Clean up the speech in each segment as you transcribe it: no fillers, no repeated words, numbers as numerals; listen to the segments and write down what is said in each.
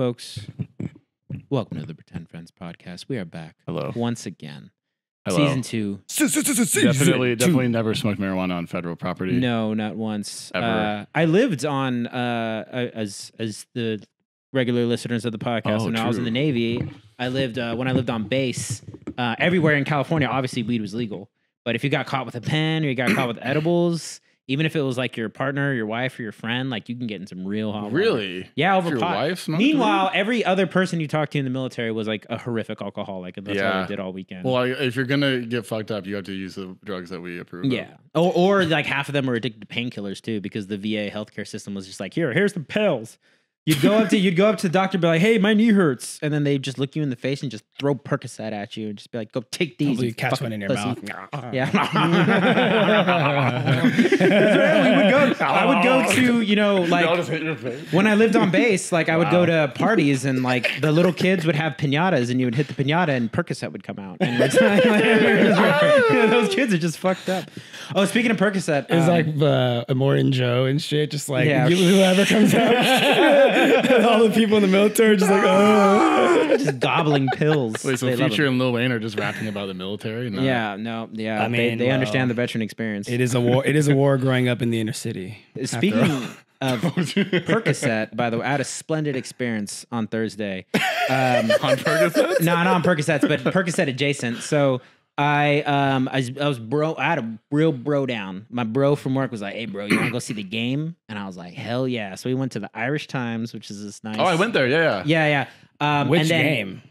Folks, welcome to the Pretend Friends podcast. We are back. Hello. Once again. Hello. Season 2. Definitely never smoked marijuana on federal property. No, not once. Ever. I lived on, as the regular listeners of the podcast, when I was in the Navy, I lived, when I lived on base, everywhere in California, obviously weed was legal. But if you got caught with a pen or you got caught with edibles, even if it was like your partner, your wife, or your friend, like you can get in some real hot water. Really? Yeah, over Your pot. wife smoked Meanwhile, every other person you talked to in the military was like a horrific alcoholic, and that's all Yeah. they did all weekend. Well, if you're gonna get fucked up, you have to use the drugs that we approve. Yeah. Or like half of them were addicted to painkillers too, because the VA healthcare system was just like, here's the pills. You'd go up to the doctor, be like, hey, my knee hurts, and then they just look you in the face and just throw Percocet at you and just be like, go take these. Hopefully you you catch fucking one in your pussy. mouth. Yeah. That's right. I would go to, I'll just hit your face. when I lived on base, like I would go to parties and like the little kids would have pinatas and you would hit the pinata and Percocet would come out. And it's those kids are just fucked up. Oh, speaking of Percocet. It's like Immortan Joe and shit, just like Yeah. whoever comes out. All the people in the military are just like, oh. just gobbling pills. Wait, so They love Future them. and Lil Wayne are just rapping about the military? No. Yeah, no, yeah. I mean, they well, understand the veteran experience. It is a war. It is a war growing up in the inner city. Speaking of Percocet, by the way, I had a splendid experience on Thursday. On Percocet? No, not on Percocets, but Percocet adjacent. So I was bro. I had a real bro down. My bro from work was like, "Hey, bro, you want to go see the game?" And I was like, "Hell yeah!" So we went to the Irish Times, which is this nice. Oh, I went there. Yeah. Yeah. Which and then, game?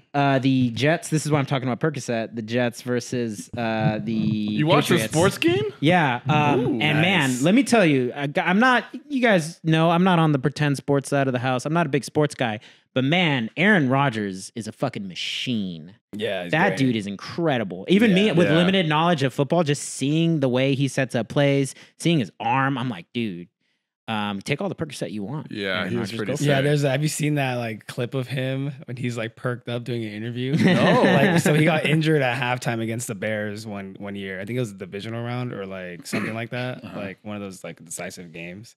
The Jets. This is why I'm talking about Percocet. The Jets versus the. You watched the Patriots. sports game? Yeah. And man, let me tell you, I'm not, you guys know, I'm not on the pretend sports side of the house. I'm not a big sports guy, but man, Aaron Rodgers is a fucking machine. Yeah, he's That great. dude is incredible. Even me with limited knowledge of football, just seeing the way he sets up plays, seeing his arm, I'm like, dude, take all the Percocet you want. Yeah, Aaron he was Rodgers, pretty go sick. for it. Yeah, have you seen that like clip of him when he's like perked up doing an interview? No. Like, so he got injured at halftime against the Bears one year. I think it was a divisional round or like something like that. Like one of those like decisive games.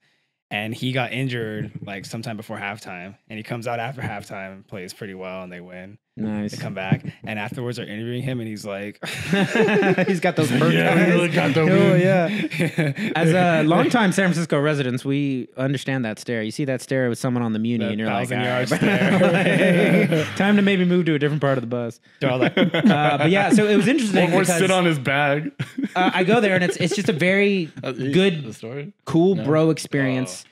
And he got injured like sometime before halftime. And he comes out after halftime and plays pretty well and they win. Nice. They come back. And afterwards they're interviewing him and he's like He's got those perks. Yeah, he really got the Oh, win. yeah. As a longtime San Francisco residents, we understand that stare. You see that stare with someone on the Muni, That and you're like, 1,000-yard "All right, stare." time to maybe move to a different part of the bus. they're all like, But yeah, so it was interesting Or because sit on his bag. I go there and it's just a very The good, story? cool No. bro experience.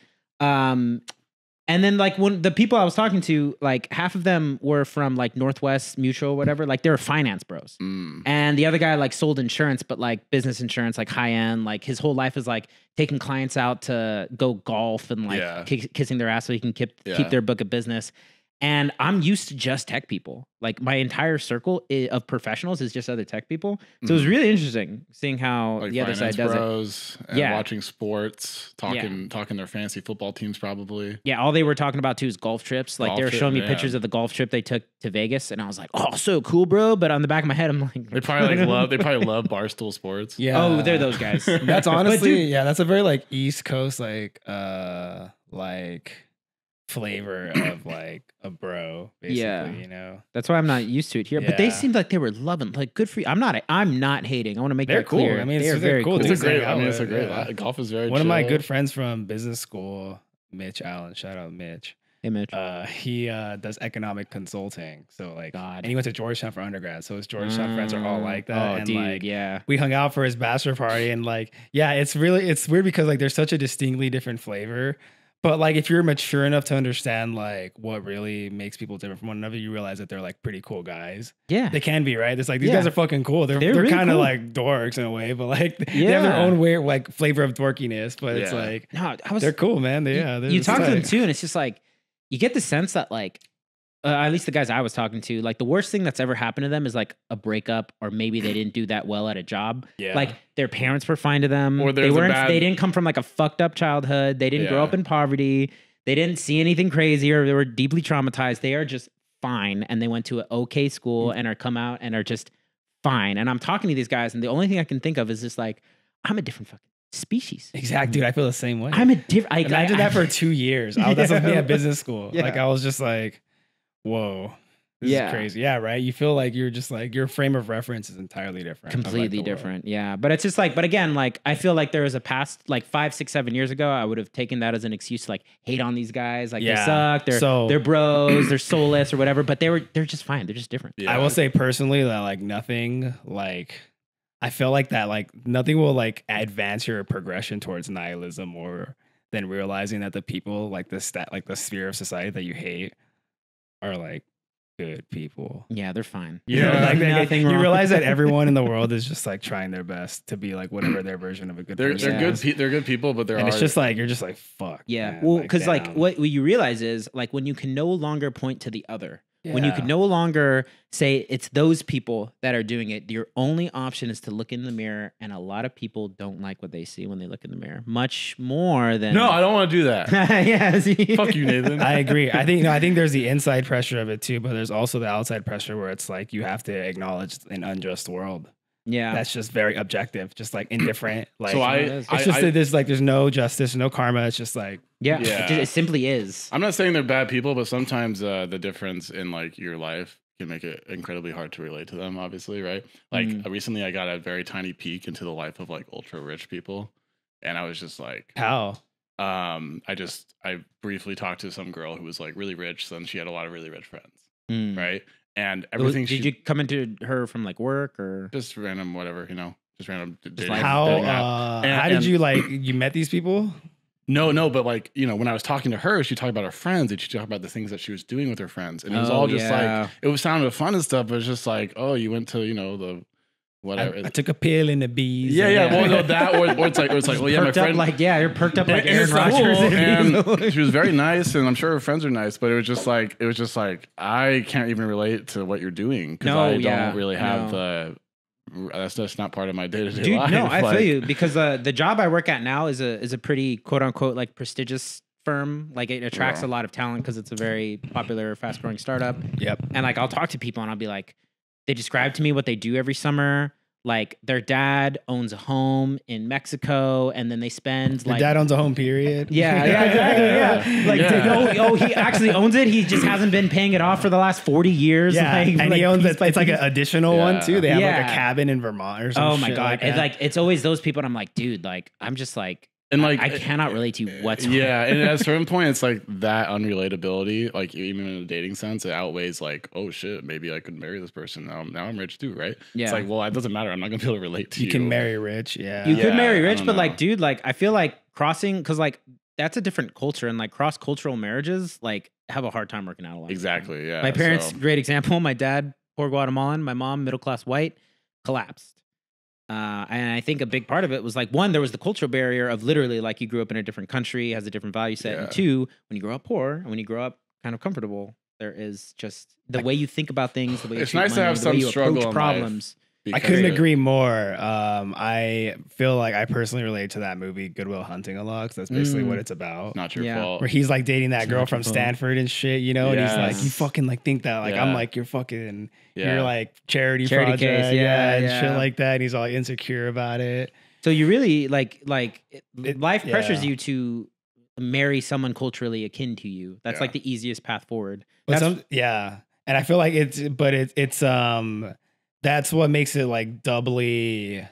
And then like when the people I was talking to, like half of them were from like Northwest Mutual or whatever, like they were finance bros. And the other guy like sold insurance, but like business insurance, like high end. Like his whole life is like taking clients out to go golf and like Yeah. kissing their ass so he can keep their book of business. And I'm used to just tech people. Like my entire circle of professionals is just other tech people. So it was really interesting seeing how Like the other side finance does it. bros and Yeah. watching sports, talking their fantasy football teams probably. Yeah, all they were talking about too is golf trips. Like they were Golf showing me trip, pictures yeah. of the golf trip they took to Vegas, and I was like, "Oh, so cool, bro!" But on the back of my head, I'm like, They probably love Barstool Sports. yeah. "Oh, they're those guys." That's But honestly, dude- yeah, that's a very like East Coast like flavor of like a bro, basically, Yeah. you know. That's why I'm not used to it here. But they Yeah. seemed like they were loving. Like, good for you. I'm not hating. I want to make They're that clear. cool. I mean, they are they're very cool. cool. It's It's a great. Hang I mean, out it's a with, great. yeah. Golf is very. One of my chill. good friends from business school, Mitch Allen, shout out Mitch. Hey, Mitch. He does economic consulting. So like, God. and he went to Georgetown for undergrad. So his Georgetown friends are all like that. Oh, and dude, like, yeah. we hung out for his bachelor party and like, yeah, it's weird because like there's such a distinctly different flavor. But like if you're mature enough to understand like what really makes people different from one another, you realize that they're like pretty cool guys. Yeah. They can be, right? It's like these Yeah. guys are fucking cool. They're really kind of cool. like dorks in a way, but like they have their Yeah. own weird like flavor of dorkiness. But it's Yeah. like No, I was. they're cool, man. They're You just talk to them tight. too, and it's just like you get the sense that like at least the guys I was talking to, like the worst thing that's ever happened to them is like a breakup, or maybe they didn't do that well at a job. Yeah. Like their parents were fine to them. Or they there's a weren't. bad- They didn't come from like a fucked up childhood. They didn't grow Yeah. up in poverty. They didn't see anything crazy, or they were deeply traumatized. They are just fine, and they went to an okay school and are come out and are just fine. And I'm talking to these guys, and the only thing I can think of is just like, I'm a different fucking species. Exact, dude. I feel the same way. I'm a different. Imagine that for 2 years. That's with me Yeah. at business school. Yeah. Like I was just like, Whoa. This is crazy. Yeah, right. You feel like you're just like your frame of reference is entirely different. Completely different. Yeah. But it's just like, but again, like I feel like there was a past like 5, 6, 7 years ago, I would have taken that as an excuse to like hate on these guys. Like they suck. They're bros, they're soulless or whatever, but they're just fine. They're just different. Yeah. I will say personally that like nothing like I feel like that like nothing will like advance your progression towards nihilism more than realizing that the people like the sphere of society that you hate are like good people. Yeah, they're fine. Yeah, like nothing wrong. You realize that everyone in the world is just like trying their best to be like whatever their version of a good person. They're good people, but it's just like you're just like fuck. Yeah, man. Well, because like what you realize is like when you can no longer point to the other. Yeah. When you can no longer say it's those people that are doing it, your only option is to look in the mirror, and a lot of people don't like what they see when they look in the mirror. Much more than no, I don't want to do that. Yeah, fuck you, Nathan. I agree. I think there's the inside pressure of it too, but there's also the outside pressure where it's like you have to acknowledge an unjust world. Yeah, that's just very objective, just like indifferent. Like so there's no justice, no karma. It's just like it simply is. I'm not saying they're bad people, but sometimes the difference in like your life can make it incredibly hard to relate to them. Obviously, right? Like recently, I got a very tiny peek into the life of like ultra rich people, and I was just like, how? I briefly talked to some girl who was like really rich, so then she had a lot of really rich friends, right? And everything. Did you come into her from like work or just random whatever, just random dating? How did you like you met these people? No, but like when I was talking to her, she talked about her friends and she talked about the things that she was doing with her friends, and it was all just like it was sounded fun and stuff, but it was just like, oh, you went to the whatever. I took a pill in the bees. Yeah. Well, no, that or it's like well, yeah, my friend you're perked up like Aaron Rodgers. And she was very nice, and I'm sure her friends are nice, but it was just like I can't even relate to what you're doing because I don't really have the. That's just not part of my day-to-day life. No, I feel you because the job I work at now is a pretty quote unquote like prestigious firm. Like it attracts a lot of talent because it's a very popular, fast-growing startup. Yep. And like I'll talk to people and I'll be like, they describe to me what they do every summer. Like their dad owns a home in Mexico, and then they spend Your dad owns a home, period. Yeah, exactly. Yeah. Like he actually owns it. He just hasn't been paying it off for the last 40 years. Yeah, and he owns it. It's like an additional one too. They have like a cabin in Vermont or something. Oh my god! It's always those people, and I'm like, dude, like I'm just like. And like I cannot relate to you whatsoever. Yeah, and at a certain point, it's like that unrelatability, like even in a dating sense, it outweighs like, oh shit, maybe I could marry this person. Now I'm rich too, right? Yeah. It's like, well, it doesn't matter. I'm not gonna be able to relate to you. You can marry rich, yeah. You could marry rich, but like, dude, like I feel like crossing because like that's a different culture, and like cross cultural marriages like have a hard time working out a lot. Exactly. Yeah. My parents, great example. My dad, poor Guatemalan. My mom, middle class white, collapsed. And I think a big part of it was like, one, there was the cultural barrier of literally like you grew up in a different country, has a different value set. And two, when you grow up poor and when you grow up kind of comfortable, there is just the way you think about things, the way you it's nice money, to have some struggle in problems. I couldn't agree more. I feel like I personally relate to that movie Good Will Hunting a lot because that's basically what it's about. Not your fault. Where he's like dating that girl from Stanford and shit, and he's like, you fucking like think that like I'm like you're fucking you're like charity project, case, and shit like that. And he's all insecure about it. So you really like life pressures you to marry someone culturally akin to you. That's like the easiest path forward. And I feel like it's that's what makes it like doubly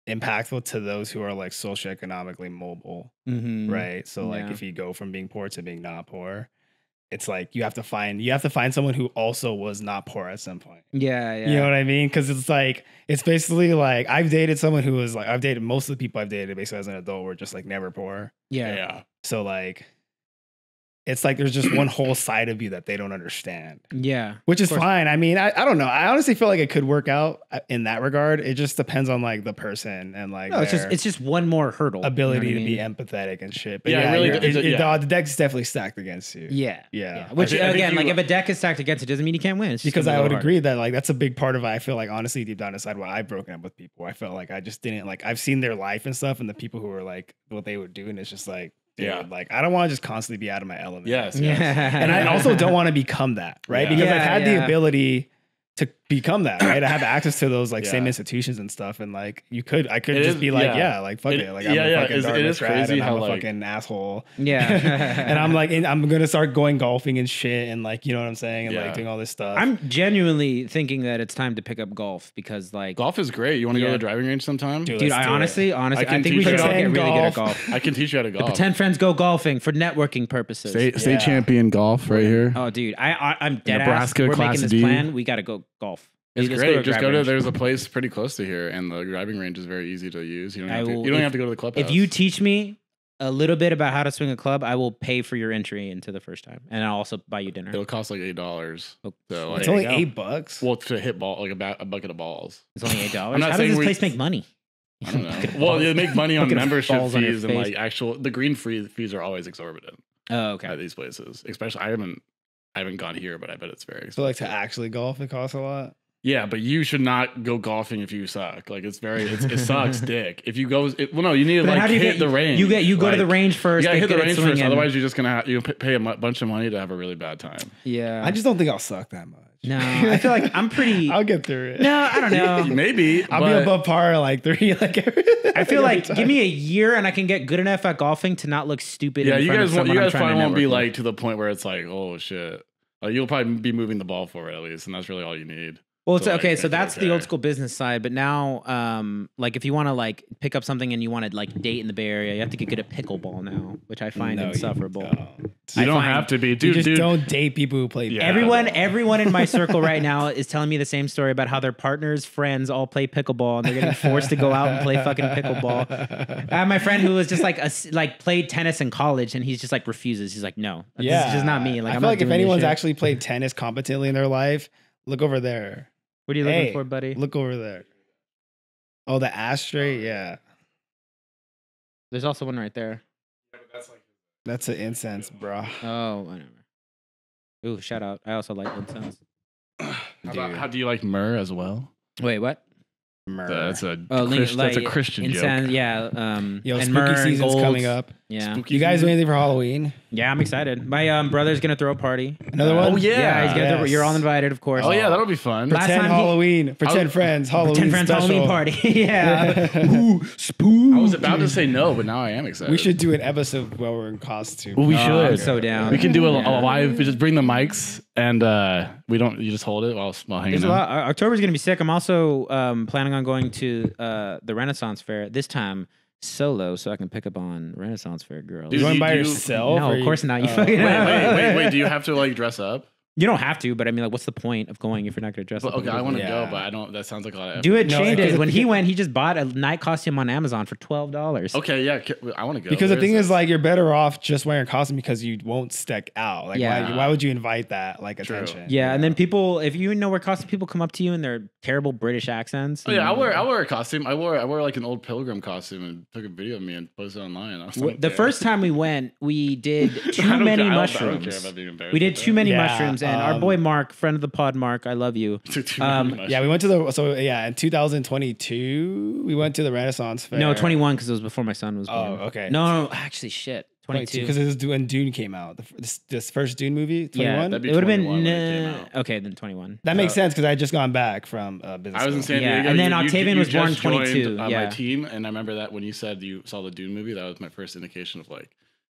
impactful to those who are like socioeconomically mobile, right? So like if you go from being poor to being not poor, it's like you have to find someone who also was not poor at some point. Yeah. You know what I mean? Because it's basically like I've dated someone who was like I've dated most of the people I've dated basically as an adult were just like never poor. Yeah. So like. It's like there's just one whole side of you that they don't understand. Yeah. Which is fine. I mean, I don't know. I honestly feel like it could work out in that regard. It just depends on like the person and like it's just one more hurdle. Ability to be empathetic and shit. But the deck's definitely stacked against you. Yeah. Which again, like if a deck is stacked against it doesn't mean you can't win. It's because I would agree that like that's a big part of it. I feel like honestly deep down inside why I've broken up with people. I felt like I just didn't like I've seen their life and stuff and the people who were like what they would do and it's just like dude, like I don't want to just constantly be out of my element. Yes. And I also don't want to become that, right? Because I've had the ability to become that, right? I have access to those like same institutions and stuff, and like I could just be like, like fuck it, like I'm a fucking Dartmouth grad and I'm a fucking asshole, and I'm like, I'm gonna start going golfing and shit, and like, you know what I'm saying, and like doing all this stuff. I'm genuinely thinking that it's time to pick up golf because like golf is great. You want to go to the driving range sometime, dude? I honestly, I think we should all get really good at golf. I can teach you how to golf. The Pretend Friends go golfing for networking purposes. State champion golf right here. Oh, dude, I'm dead Nebraska ass. We're Class making this D. plan. We got to go golf. It's great. Just go to. There's a place pretty close to here, and the driving range is very easy to use. You don't have to go to the clubhouse. If you teach me a little bit about how to swing a club, I will pay for your entry into the first time, and I'll also buy you dinner. It'll cost like $8. So it's only $8. Well, to hit ball like a bucket of balls. It's only $8. How does this place make money? I don't know. Well, they make money on membership fees and like the green fees are always exorbitant. Oh, okay. At these places, especially I haven't gone here, but I bet it's very expensive. So like to actually golf, it costs a lot. Yeah, but you should not go golfing if you suck. Like it sucks dick. If you go, you need to like hit the range. You go to the range first. You gotta hit the range first. Otherwise, you're just gonna pay a bunch of money to have a really bad time. Yeah, I just don't think I'll suck that much. No, I feel like I'm pretty. I'll get through it. No, I don't know. Maybe I'll be above par like 3. Like I feel like give me a year and I can get good enough at golfing to not look stupid. Yeah, you guys probably won't be like to the point where it's like, oh shit. You'll probably be moving the ball forward at least, and that's really all you need. Well, it's okay. So that's the old school business side. But now, like if you want to like pick up something and you want to like date in the Bay Area, you have to get good at pickleball now, which I find insufferable. You don't have to be, dude. You just don't date people who play. Yeah. Everyone in my circle right now is telling me the same story about how their partners' friends all play pickleball and they're getting forced to go out and play fucking pickleball. I have my friend who was just like played tennis in college and he's just like refuses. He's like, no, this is just not me. Like I feel like if anyone's actually played tennis competently in their life, look over there. What are you looking for, buddy? Look over there. Oh, the ashtray? Yeah. There's also one right there. That's an incense, bro. Oh, whatever. Ooh, shout out. I also like incense. How do you like myrrh as well? Wait, what? Myrrh. That's a Christian incense, joke. Yeah. Yo, spooky season's coming up. Yeah. You guys do anything for Halloween? Yeah, I'm excited. My brother's gonna throw a party. Another one? Oh yeah. Yeah, he's gonna you're all invited, of course. Oh yeah, that'll be fun. Pretend Halloween. Pretend friends. Halloween Halloween party. Yeah. Ooh, spook. I was about to say no, but now I am excited. We should do an episode where we're in costume. Well, we should. I'm so down. We can do a live. We just bring the mics and you just hold it while hanging out. October's gonna be sick. I'm also planning on going to the Renaissance Fair this time solo, so I can pick up on Renaissance Fair girls. Dude, you going by yourself? No, of course not. You fucking wait. Do you have to like dress up? You don't have to, but I mean, like, what's the point of going if you're not going to dress up? Okay, I want to go, but I don't. That sounds like a lot of effort. Do it. Shane did. When he went, he just bought a night costume on Amazon for $12. Okay, yeah, I want to go. Because the thing is, like, you're better off just wearing a costume because you won't stick out. Like, why would you invite that like attention? Yeah, and then people, if you know where costume people come up to you in their terrible British accents. Oh yeah, I wear a costume. I wore like an old pilgrim costume and took a video of me and posted it online. The first time we went, we did too many mushrooms. We did too many mushrooms, and our boy Mark, friend of the pod, Mark, I love you. Yeah, we went to in 2022 we went to the Renaissance Fair. No, 21 because it was before my son was born. Oh, okay. No, actually, shit. 22 because it was when Dune came out. This first Dune movie. 21. Yeah, it would have been okay. Then 21. That makes sense because I had just gone back from business. I was in San Diego. Yeah, and then Octavian was born 22. My team, and I remember that when you said you saw the Dune movie, that was my first indication of like,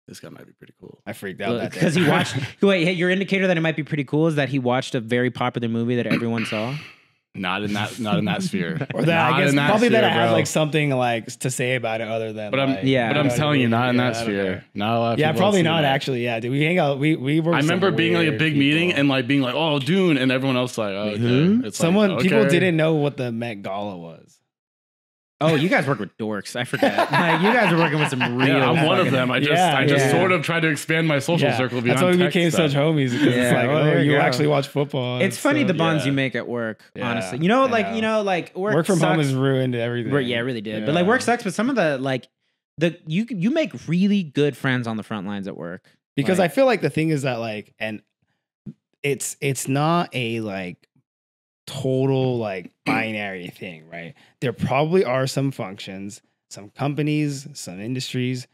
this guy might be pretty cool. I freaked out because he watched. Wait, your indicator that it might be pretty cool is that he watched a very popular movie that everyone saw. Not in that sphere. Or that I guess probably that I have like something like to say about it other than. But I'm telling you, not in that sphere. Not a lot of people. Yeah, probably not actually. Yeah, dude, we hang out. We were. I remember being like a big meeting and like being like, oh, Dune, and everyone else like, oh, okay. It's people didn't know what the Met Gala was. Oh, you guys work with dorks. I forget. Like, you guys are working with some real. I'm one of them. I just sort of tried to expand my social circle beyond. That's why we became such homies because it's like, you actually watch football. It's funny the bonds you make at work. Honestly, work from home has ruined everything. Yeah, it really did. But like work sucks. But some of you make really good friends on the front lines at work. Because I feel like the thing is that like, and it's not a like total like binary thing, right? There probably are some functions, some companies, some industries.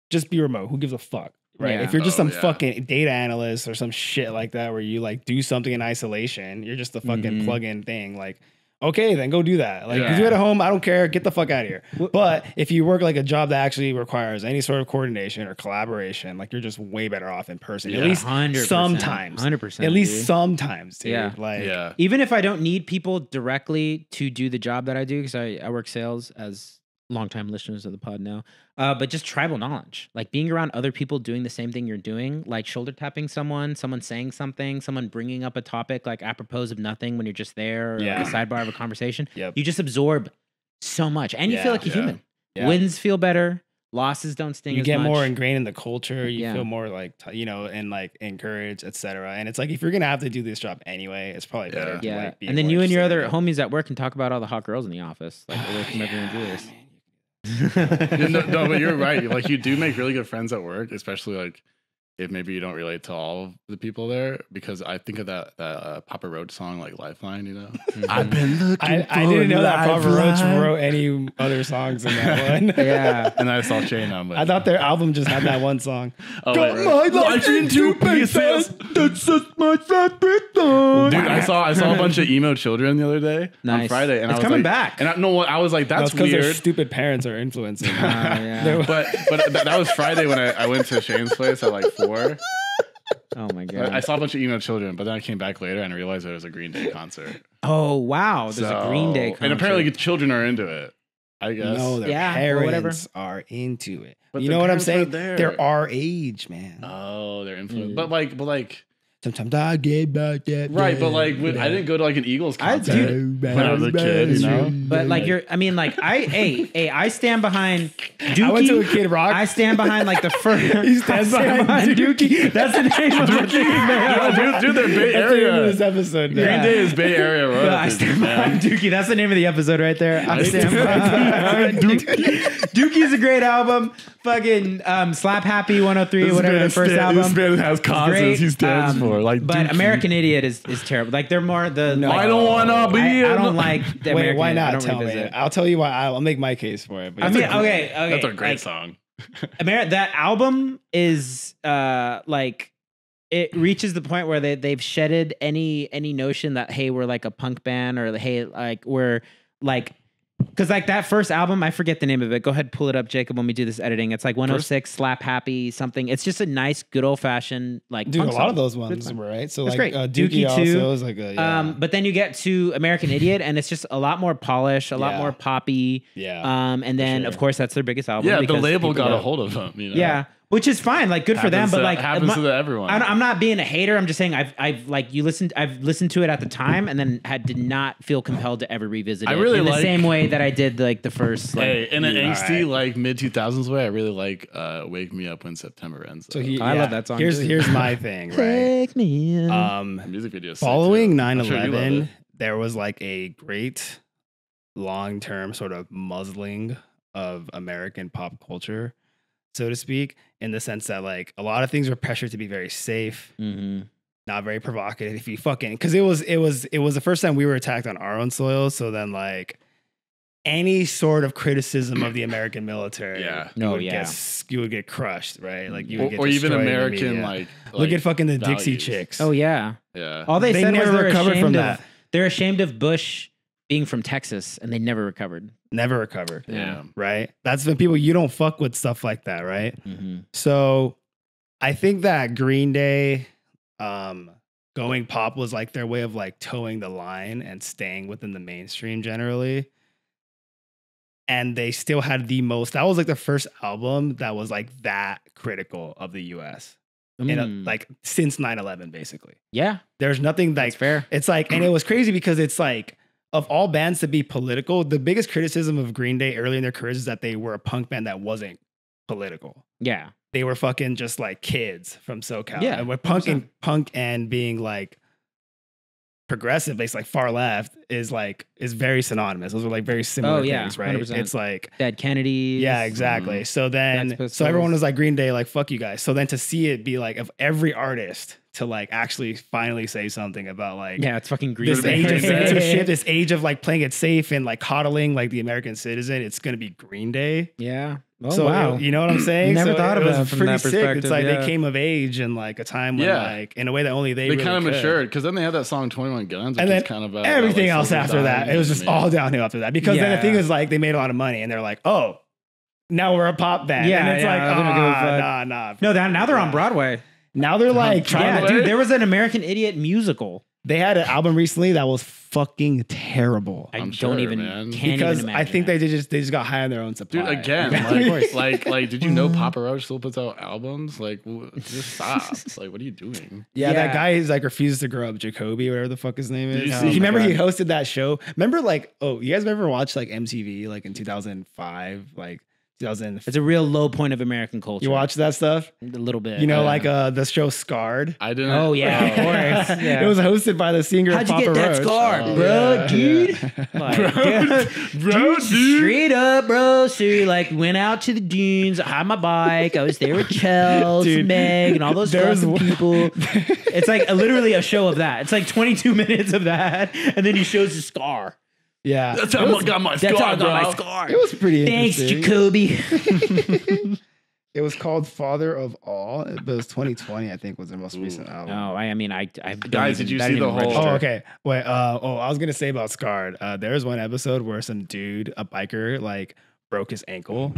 Just be remote. Who gives a fuck? right? Yeah. If you're just some yeah. fucking data analyst or some shit like that, where you like do something in isolation, you're just a fucking plug-in thing. Like, okay, then go do that. Like, Yeah. do it at home. I don't care. Get the fuck out of here. But if you work like a job that actually requires any sort of coordination or collaboration, like you're just way better off in person. Yeah. At least 100%, sometimes. 100%. At least dude. sometimes, dude. Yeah. Like, Yeah. Even if I don't need people directly to do the job that I do, because I work sales, as longtime listeners of the pod know, but just tribal knowledge, like being around other people doing the same thing you're doing, like shoulder tapping someone saying something, someone bringing up a topic like apropos of nothing when you're just there, or like a sidebar of a conversation. Yep. You just absorb so much, and you feel like a human. Yeah. Wins feel better. Losses don't sting You as get much. more ingrained in the culture. You Yeah. feel more like, and like encouraged, etc. And it's like, if you're going to have to do this job anyway, it's probably better. To, Yeah. like, be And then more you and your interested other in it. homies at work can talk about all the hot girls in the office, like away from everyone Julius. No, but you're right. Like you do make really good friends at work, especially like if maybe you don't relate to all of the people there. Because I think of that Papa Roach song, like Lifeline. You know, I've been looking. I didn't know that Papa Roach wrote any other songs in that one. Yeah. And I saw Shane on. I thought their album just had that one song. Oh, Got wait, my life into pieces. That's just my favorite song. Dude, I saw a bunch of emo children the other day on Nice. Friday, and It's I was coming like, back. And I was like, that's because their weird. stupid parents are influencing them. Yeah. But that was Friday when I went to Shane's place at like 4. Oh my god. I saw a bunch of emo children, but then I came back later and realized there was a Green Day concert. Oh wow, there's a Green Day concert. And apparently children are into it, I guess. No, their Yeah, or whatever. parents are into it. But you their know what I'm parents saying? weren't there. They're our age, man. Oh, they're influenced. Mm. But like, Sometimes I get about that. right, but like, I didn't go to like an Eagles I concert do. when I was a kid, you know? But like I stand behind Dookie. I went to a Kid Rock. I stand behind like the first. He stands I stand behind Dookie. That's the name of the thing. Dude, they're Bay That's the name of Area. this episode. Green man. Day is Bay Area royalty. I stand behind Dookie. That's the name of the episode right there. I stand behind Dookie. Dookie's a great album. Fucking Slap Happy 103, whatever the first album. This man has causes Great. he stands for. Like, But Dookie. American Idiot is terrible. Like they're more the. No. like, I don't wanna be. I don't like the Wait, American why Idiot. I not don't tell me? revisit. I'll tell you why. I'll make my case for it. But I it's mean, a- okay. That's a great like, song. that album is like it reaches the point where they've shedded any notion that hey we're like a punk band or hey like we're like because like that first album I forget the name of it. Go ahead, pull it up, Jacob. When we do this editing, it's like 106 Slap Happy something. It's just a nice, good old fashioned like. Dude, a punk lot song. of those Good ones song. were right. So That's like great. Dookie Dookie too. also is like a But then you get to American Idiot, and it's just a lot more polished, a lot Yeah. more poppy. yeah. And then sure. of course that's their biggest album. Yeah, the because label people got a go- hold of them. You know? Yeah, which is fine. Like good for them, but like happens to everyone. I'm not being a hater. I'm just saying I've listened to it at the time and then did not feel compelled to ever revisit it. I really in the like- same way that I did like the first. Like, Hey, in an Yeah. angsty Alright. like mid 2000s way, I really like "Wake Me Up When September Ends." So I love that song Here's too. here's my thing, right? Take me in. the music video. is sick, Following too. I'm sure you love 9/11, it. there was like a great long-term sort of muzzling of American pop culture, so to speak, in the sense that like a lot of things were pressured to be very safe, Mhm. not very provocative. If you fucking, because it was the first time we were attacked on our own soil. So then like any sort of criticism of the American military, Yeah. you Oh, would yeah. you would get crushed, right? Like you would get or even destroyed in the American media. like Look at fucking the Dixie values. Chicks. Oh yeah. Yeah. All they They said was never they're recovered ashamed from of, that. They're ashamed of Bush being from Texas, and they never recovered. Never recovered. Yeah. Right? That's when people, you don't fuck with stuff like that, right? Mm-hmm. So I think that Green Day going pop was like their way of like towing the line and staying within the mainstream generally. And they still had the most, that was like the first album that was like that critical of the US. Like since 9/11, basically. Yeah, There's nothing that's like, fair. it's like, and it was crazy because it's like, of all bands to be political, the biggest criticism of Green Day early in their careers is that they were a punk band that wasn't political. Yeah, They were fucking just like kids from SoCal. Yeah, And with 100%. punk and being like progressive, based like far left is very synonymous. Those are like very similar Oh, yeah, things, right? 100%. It's like, Dead Kennedys. yeah, exactly. So then, Sex so everyone Pistols. was like Green Day, like fuck you guys. So then to see it be like of every artist to like actually finally say something about like Yeah, it's fucking Green this Day. age of censorship, this age of like playing it safe and like coddling like the American citizen. It's gonna be Green Day. Yeah. Oh, So wow. you know what I'm saying? Never So thought it about was it from pretty that sick. perspective, It's like yeah. they came of age in like a time when like in a way that only they They really kind of could. matured because then they had that song 21 Guns, which And then is kind of about everything like, else soldiers after that, dying it was just and- all downhill after that. Because then the thing Yeah. is like they made a lot of money and they're like, oh, now we're a pop band. Yeah, and it's yeah, like, I don't give a fuck. nah. No, now they're on Broadway. Now they're like trying Yeah, to dude, there was an American Idiot musical. They had an album recently that was fucking terrible. I'm don't sure, even man. can't Because even I imagine think that. they just got high on their own supply. Dude, again, Yeah, of course. like, did you know Papa Roach still puts out albums? Like, just stop. Like, what are you doing? Yeah, that Yeah. guy is like refuses to grow up. Jacoby, whatever the fuck his name Did is. you You see- remember Oh my he hosted that show? Remember like, oh, you guys ever watched like MTV like in 2005, like 2000? It's a real low point of American culture. You watch that stuff? a little bit. You know, Yeah. like the show Scarred. I didn't. Oh, yeah, of course. Yeah. It was hosted by the singer How'd you Papa get that Roach. scar, Oh, bro, yeah, dude? yeah. Like, bro, dude. straight up, bro. So you like went out to the dunes, I had my bike. I was there with Chelsea, Dude, Meg, and all those there's fucking one- people. It's like literally a show of that. It's like 22 minutes of that, and then he shows his scar. Yeah, That's how I got my That's how I scar, got my bro. scar. it was pretty Thanks, interesting. Jacoby. It was called Father of All, but it was 2020, I think, was their most recent album. Oh, I mean, I Guys, did you see the whole- Oh, okay. Wait. I was gonna say about Scarred. There was one episode where some dude, a biker, like broke his ankle,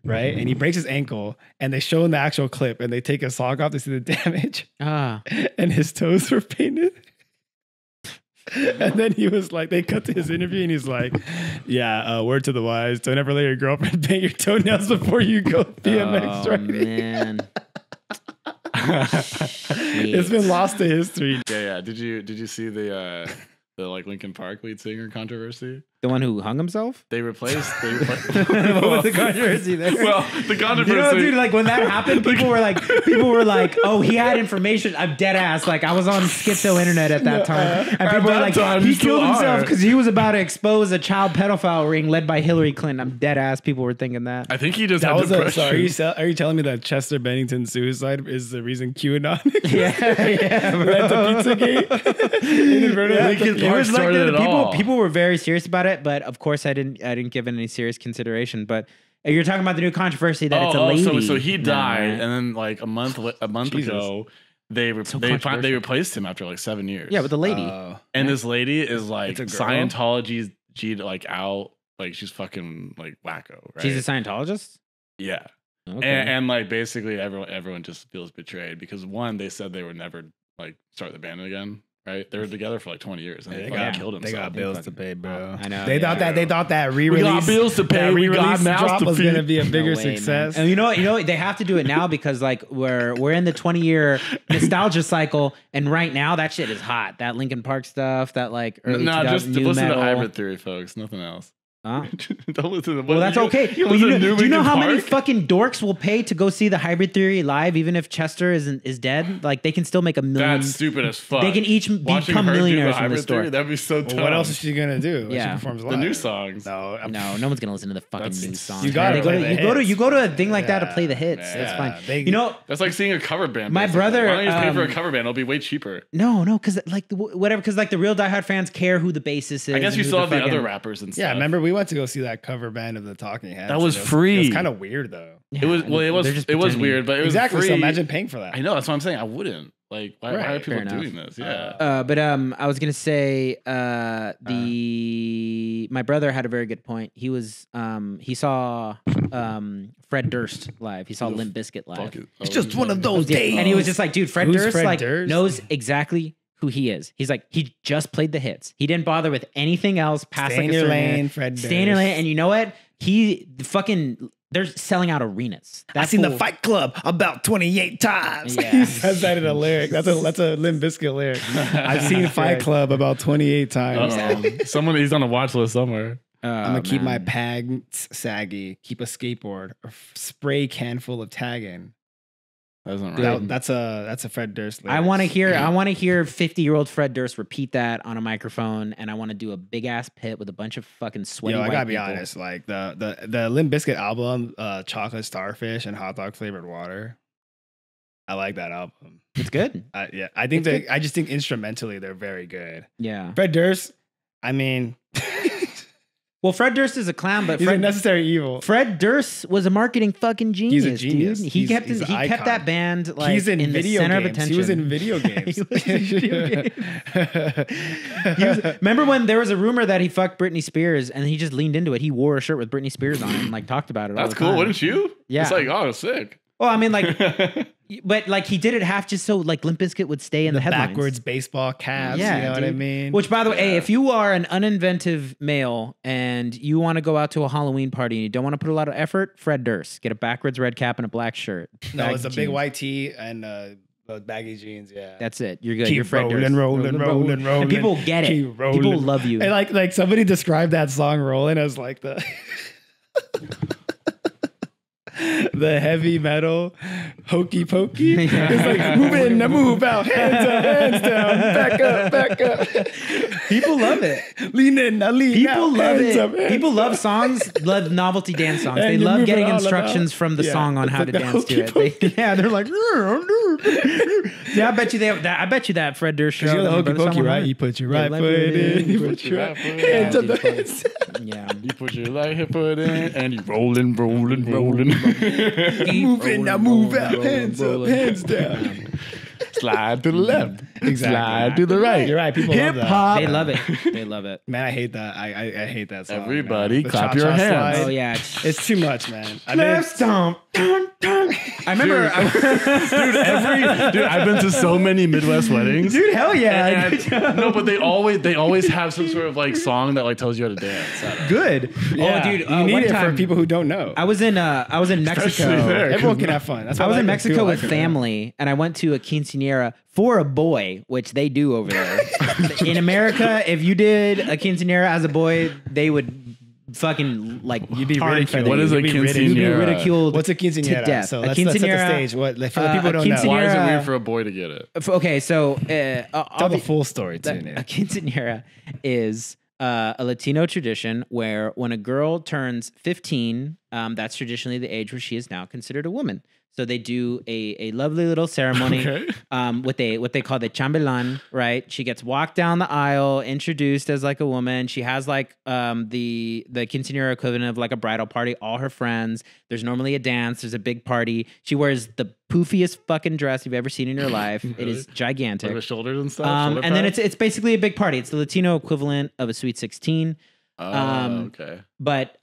right? And he breaks his ankle, and they show in the actual clip, and they take his sock off to see the damage, Ah, and his toes were painted. And then he was like, they cut to his interview, and he's like, "Yeah, word to the wise: don't ever let your girlfriend paint your toenails before you go BMX oh riding." man. It's been lost to history. Yeah. Did you see the like Linkin Park lead singer controversy? The one who hung himself? They replaced. What was the controversy there? Well, the controversy. You know, dude, like when that happened, people were like, "Oh, he had information." I'm dead ass. Like I was on schizo internet at that time, and people were that like, time, "He you still killed himself are. because he was about to expose a child pedophile ring led by Hillary Clinton." I'm dead ass. People were thinking that. I think he just That had was a, depression. so are you telling me that Chester Bennington's suicide is the reason QAnon Yeah, led to Pizzagate? Inadvertently. Linkin It Park was like started it all. people were very serious about it, but of course I didn't give it any serious consideration. But you're talking about the new controversy that it's a lady. So he now, died, right? and then like a month Jesus. ago, they controversial. replaced him after like 7 years. Yeah, with the lady. and this lady is like It's a girl? Scientology's like out, like she's fucking like wacko, right? She's a Scientologist. yeah, Okay. and like basically everyone just feels betrayed because one, they said they would never like start the band again. Right, they were together for like 20 years, and They they got, fucking killed himself. they got bills to pay, bro. I know, They yeah. thought that re-release. We got bills to pay, That we got re-release mouths drop to was feed. gonna be a bigger No way, man. success. And you know what? They have to do it now because like we're in the 20-year nostalgia cycle, and right now that shit is hot. That Linkin Park stuff, that like early No, 2000s just new listen metal. to Hybrid Theory, folks. Nothing else. Huh? Don't listen to. Well, that's okay. But listen to do you know Linkin how many Park? fucking dorks will pay to go see the Hybrid Theory live, even if Chester is dead? Like they can still make $1 million. That's stupid as fuck. They can each Watching become her do the millionaires from Hybrid this story. Theory, that'd be so dumb. Well, what else is she gonna do? When Yeah. she performs The live? new songs. No, No one's gonna listen to the fucking That's- new songs. you gotta They play the you go to a thing like that to Yeah, play the hits. man. That's fine. They- You know, That's like seeing a cover band. My basically. brother, Why don't you just pay for a um, cover band? It'll be way cheaper. no, because like because like the real diehard fans care who the bassist is. I guess and you who still have the fucking- other rappers and stuff. Yeah, remember we went to go see that cover band of the Talking Heads. That was and free. It was kind of weird though. It was well. It was They're just it was pretending. weird, but it was Exactly. free. So imagine paying for that. I know. That's what I'm saying. I wouldn't. Like, why are Right, people fair doing this? Yeah. But I was gonna say my brother had a very good point. He was he saw Fred Durst live. He saw Limp Bizkit live. Fuck it. It's just one of those Yeah, days. and he was just like, dude, Fred Who's Durst Fred like Durst? knows exactly who he is. He's like, he just played the hits. He didn't bother with anything else past Stay in like a your certain lane, Fred Stay in your lane. Durst. And you know what? They're selling out arenas. I seen the Fight Club about 28 times. Yeah. He says that in a lyric. That's a Limp Bizkit lyric. I've seen Fight Club about 28 times. Someone he's on a watch list somewhere. I'm gonna keep my pants saggy, keep a skateboard, or spray can full of tagging. That isn't right. That's a Fred Durst lyric. I want to hear 50-year-old Fred Durst repeat that on a microphone, and I want to do a big ass pit with a bunch of fucking sweaty. Yo, I white gotta be people. honest. Like the Limp Bizkit album, Chocolate Starfish and Hot Dog Flavored Water. I like that album. It's good. Yeah, I think I just think instrumentally they're very good. Yeah. Fred Durst, I mean, well, Fred Durst is a clown, but he's a necessary evil. Fred Durst was a marketing fucking genius. He's a genius. Dude. He kept that band like he's in video the center games. of attention. He was in video games. Remember when there was a rumor that he fucked Britney Spears and he just leaned into it? He wore a shirt with Britney Spears on it and like talked about it. That's cool, time. Wouldn't you? Yeah. It's like, oh, sick. Well, I mean, like, but like he did it half just so like Limp Bizkit would stay in the headlines. Backwards baseball caps. Yeah, you know what I dude. mean? Which, by the way, hey, if you are an uninventive male and you want to go out to a Halloween party and you don't want to put a lot of effort, Fred Durst, get a backwards red cap and a black shirt. No, it's a jeans. big white tee and baggy jeans. Yeah, That's it. You're good. Keep You're Fred rolling, Durst. rolling. And people get it. Keep rolling. People love you. And like somebody described that song "Rolling" as like the the heavy metal hokey pokey. It's like move in, now move out, hands up, hands down, back up. People love it. Lean in, now lean People out, love hands it. up, hands People love songs, love novelty dance songs. And They you love move getting it all instructions about. from the Yeah, song on it's how like to the dance to it. Yeah, they're like, yeah, I bet you I bet you that Fred Durst show. Because you're the them, hokey but pokey, someone right? heard. You put your Yeah, right left foot foot in, in, you put your right foot hands in. up, hands Yeah. You put your right foot in and you rolling. move in, now move out, hands up, hands down. Slide to the left. Exactly. Slide to the right. You're right. People love that. Hip-hop. They love it. They love it. Man, I hate that. I hate that song. Everybody man. The clap cha-cha your hands. slide. Oh yeah. It's too much, man. stomp. I remember, Dude, I've been to so many Midwest weddings. dude, hell yeah. And- no, but they always have some sort of like song that like tells you how to dance. Good. Yeah, Oh, dude, you need one it time, for people who don't know. I was in Mexico. Especially there. Everyone can have fun. That's I what was in like it, Mexico too. I with like it. family, and I went to a quinceanera for a boy, which they do over there. In America, if you did a quinceanera as a boy, they would fucking like You'd be hard ridiculed. for What is a You'd be ridiculed. You'd be quinceanera? ridiculed. What's a quinceanera? to death. So A let's set the quinceanera- stage. What for the people who don't know? quinceanera- Why is it weird for a boy to get it? Okay, so Tell the full story too. a Nick. quinceanera is a Latino tradition where when a girl turns 15, that's traditionally the age where she is now considered a woman. So they do a lovely little ceremony Okay. what they call the chambelán, right? She gets walked down the aisle, introduced as like a woman. She has like the quinceanera equivalent of like a bridal party, all her friends. There's normally a dance, there's a big party. She wears the poofiest fucking dress you've ever seen in your life. It is gigantic. Like the shoulders and stuff. And then it's basically a big party. It's the Latino equivalent of a Sweet 16. okay. But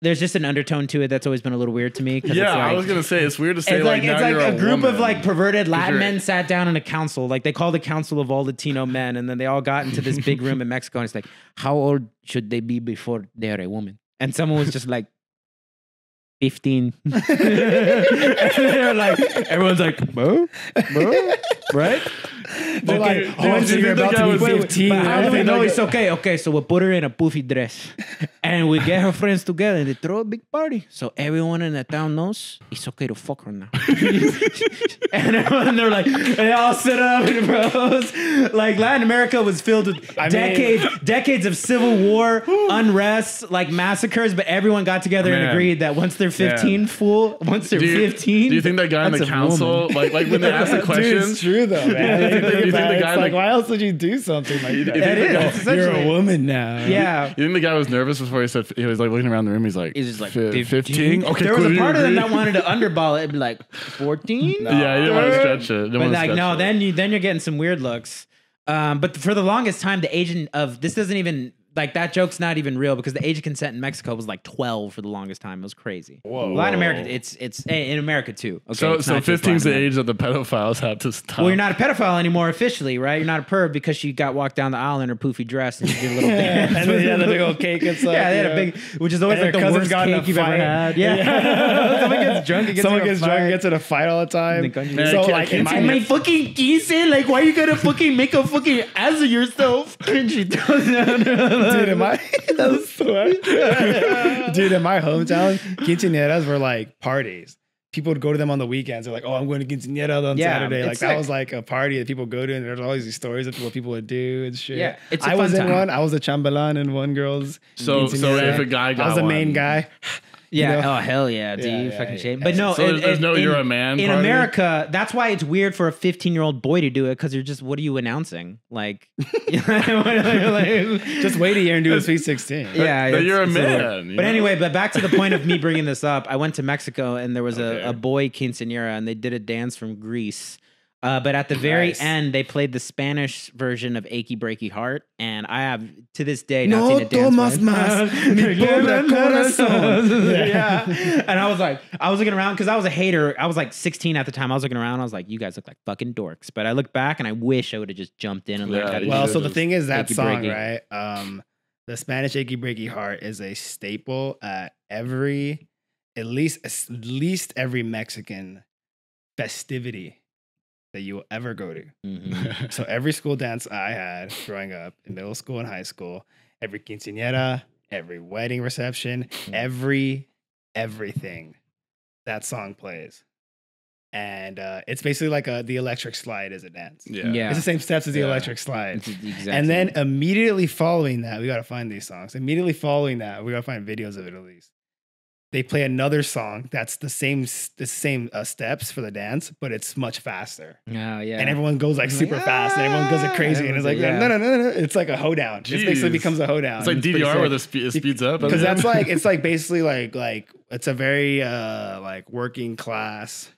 there's just an undertone to it that's always been a little weird to me. Yeah, it's like, I was gonna say it's weird to say it's like, now it's like you're a group woman. of like perverted Latin you're- men sat down in a council. Like they call the council of all Latino men, and then they all got into this big room in Mexico. And it's like, how old should they be before they are a woman? And someone was just like, 15. And they're like, everyone's like, right? They're like, Okay, oh, dude, so do you you're think about I to be was- 15. But how do we right? know it's okay? Okay, so we put her in a poofy dress and we get her friends together and they throw a big party. So everyone in the town knows it's okay to fuck her now. And everyone, they're like, they all sit up and bros. Like Latin America was filled with decades of civil war, unrest, like massacres, but everyone got together and Man. agreed that once they're 15, once they're Do you 15. Do you think that guy in the that's a council, woman. like when they ask the Dude, questions, it's true though, man. You think the guy It's like, like- why else would you do something like that? think the guy- It's You're essentially- a woman now. Yeah. you think the guy was nervous before he said he was like looking around the room? He's like, He's just like 15. Okay, there was cool, a you part of them agree? that wanted to underball it. It'd be like 14. Yeah, you didn't want to stretch it. Didn't But wanna like stretch no, it. then you're getting some weird looks. But for the longest time, the age of this doesn't even like that joke's not even real because the age of consent in Mexico was like 12 for the longest time. It was crazy. Whoa. Latin America, it's in America too. Okay, So it's so not just 15 is the Latin age that the pedophiles have to stop. Well, you're not a pedophile anymore officially, right? You're not a perv because she got walked down the aisle in her poofy dress and she did a little dance. And then, yeah, the big old cake and stuff. Yeah, they had you a know. big, which is always And like her the cousin's worst got in a cake you've ever fight. had. Yeah. Someone gets drunk and gets Someone in a gets drunk fight. and gets in a fight all the time. The country- Man, So I like, can't in see And my, my fucking quince, like, why you gotta fucking make a fucking ass of yourself? And she throws down. dude, in my that was so dude, in my hometown, quinceañeras were like parties. People would go to them on the weekends. They're like, "Oh, I'm going to quinceañera on Yeah, Saturday." Like it's that sick. was like a party that people go to, and there's always these stories of what people would do and shit. Yeah, it's a I was fun in time. one. I was a chambelán in one girl's. So quinceañera. if a guy got I was the main one- guy. Yeah. You know? Oh hell yeah, dude. Yeah, Fucking yeah, shame. yeah. But no, So there's no "You're a Man" in party? America. That's why it's weird for a 15-year-old boy to do it because you're just what are you announcing? Like, Just wait a year and do a Sweet 16. Yeah, But you're a it's little man, weird. you But know? anyway, but back to the point of me bringing this up. I went to Mexico and there was Okay. a boy quinceañera and they did a dance from Greece. But at the very Nice. end, they played the Spanish version of "Achy Breaky Heart," and I have to this day not No seen a dance. tomas from it. más mi pobre corazón. Yeah, and I was looking around because I was a hater. I was like 16 at the time. I was looking around. I was like, "You guys look like fucking dorks." But I look back and I wish I would have just jumped in and learned Yeah, how to. you do Well, it. so the thing is that Achy song, breaky. right? The Spanish "Achy Breaky Heart" is a staple at at least every Mexican festivity that you will ever go to. Mhm. So every school dance I had growing up in middle school and high school, every quinceañera, every wedding reception, everything, that song plays. And it's basically like the electric slide is a dance. Yeah. It's the same steps as the Yeah. electric slide. It's exactly. And then immediately following that, we got to find these songs. Immediately following that, we got to find videos of it at least. They play another song that's the same steps for the dance, but it's much faster. Oh yeah. And everyone goes like super fast, and everyone does it crazy, and it's like Yeah. no. It's like a hoedown. It basically Jeez. becomes a hoedown. It's like pretty DDR where sick. it speeds up. Because that's like it's like basically like it's a very like working class.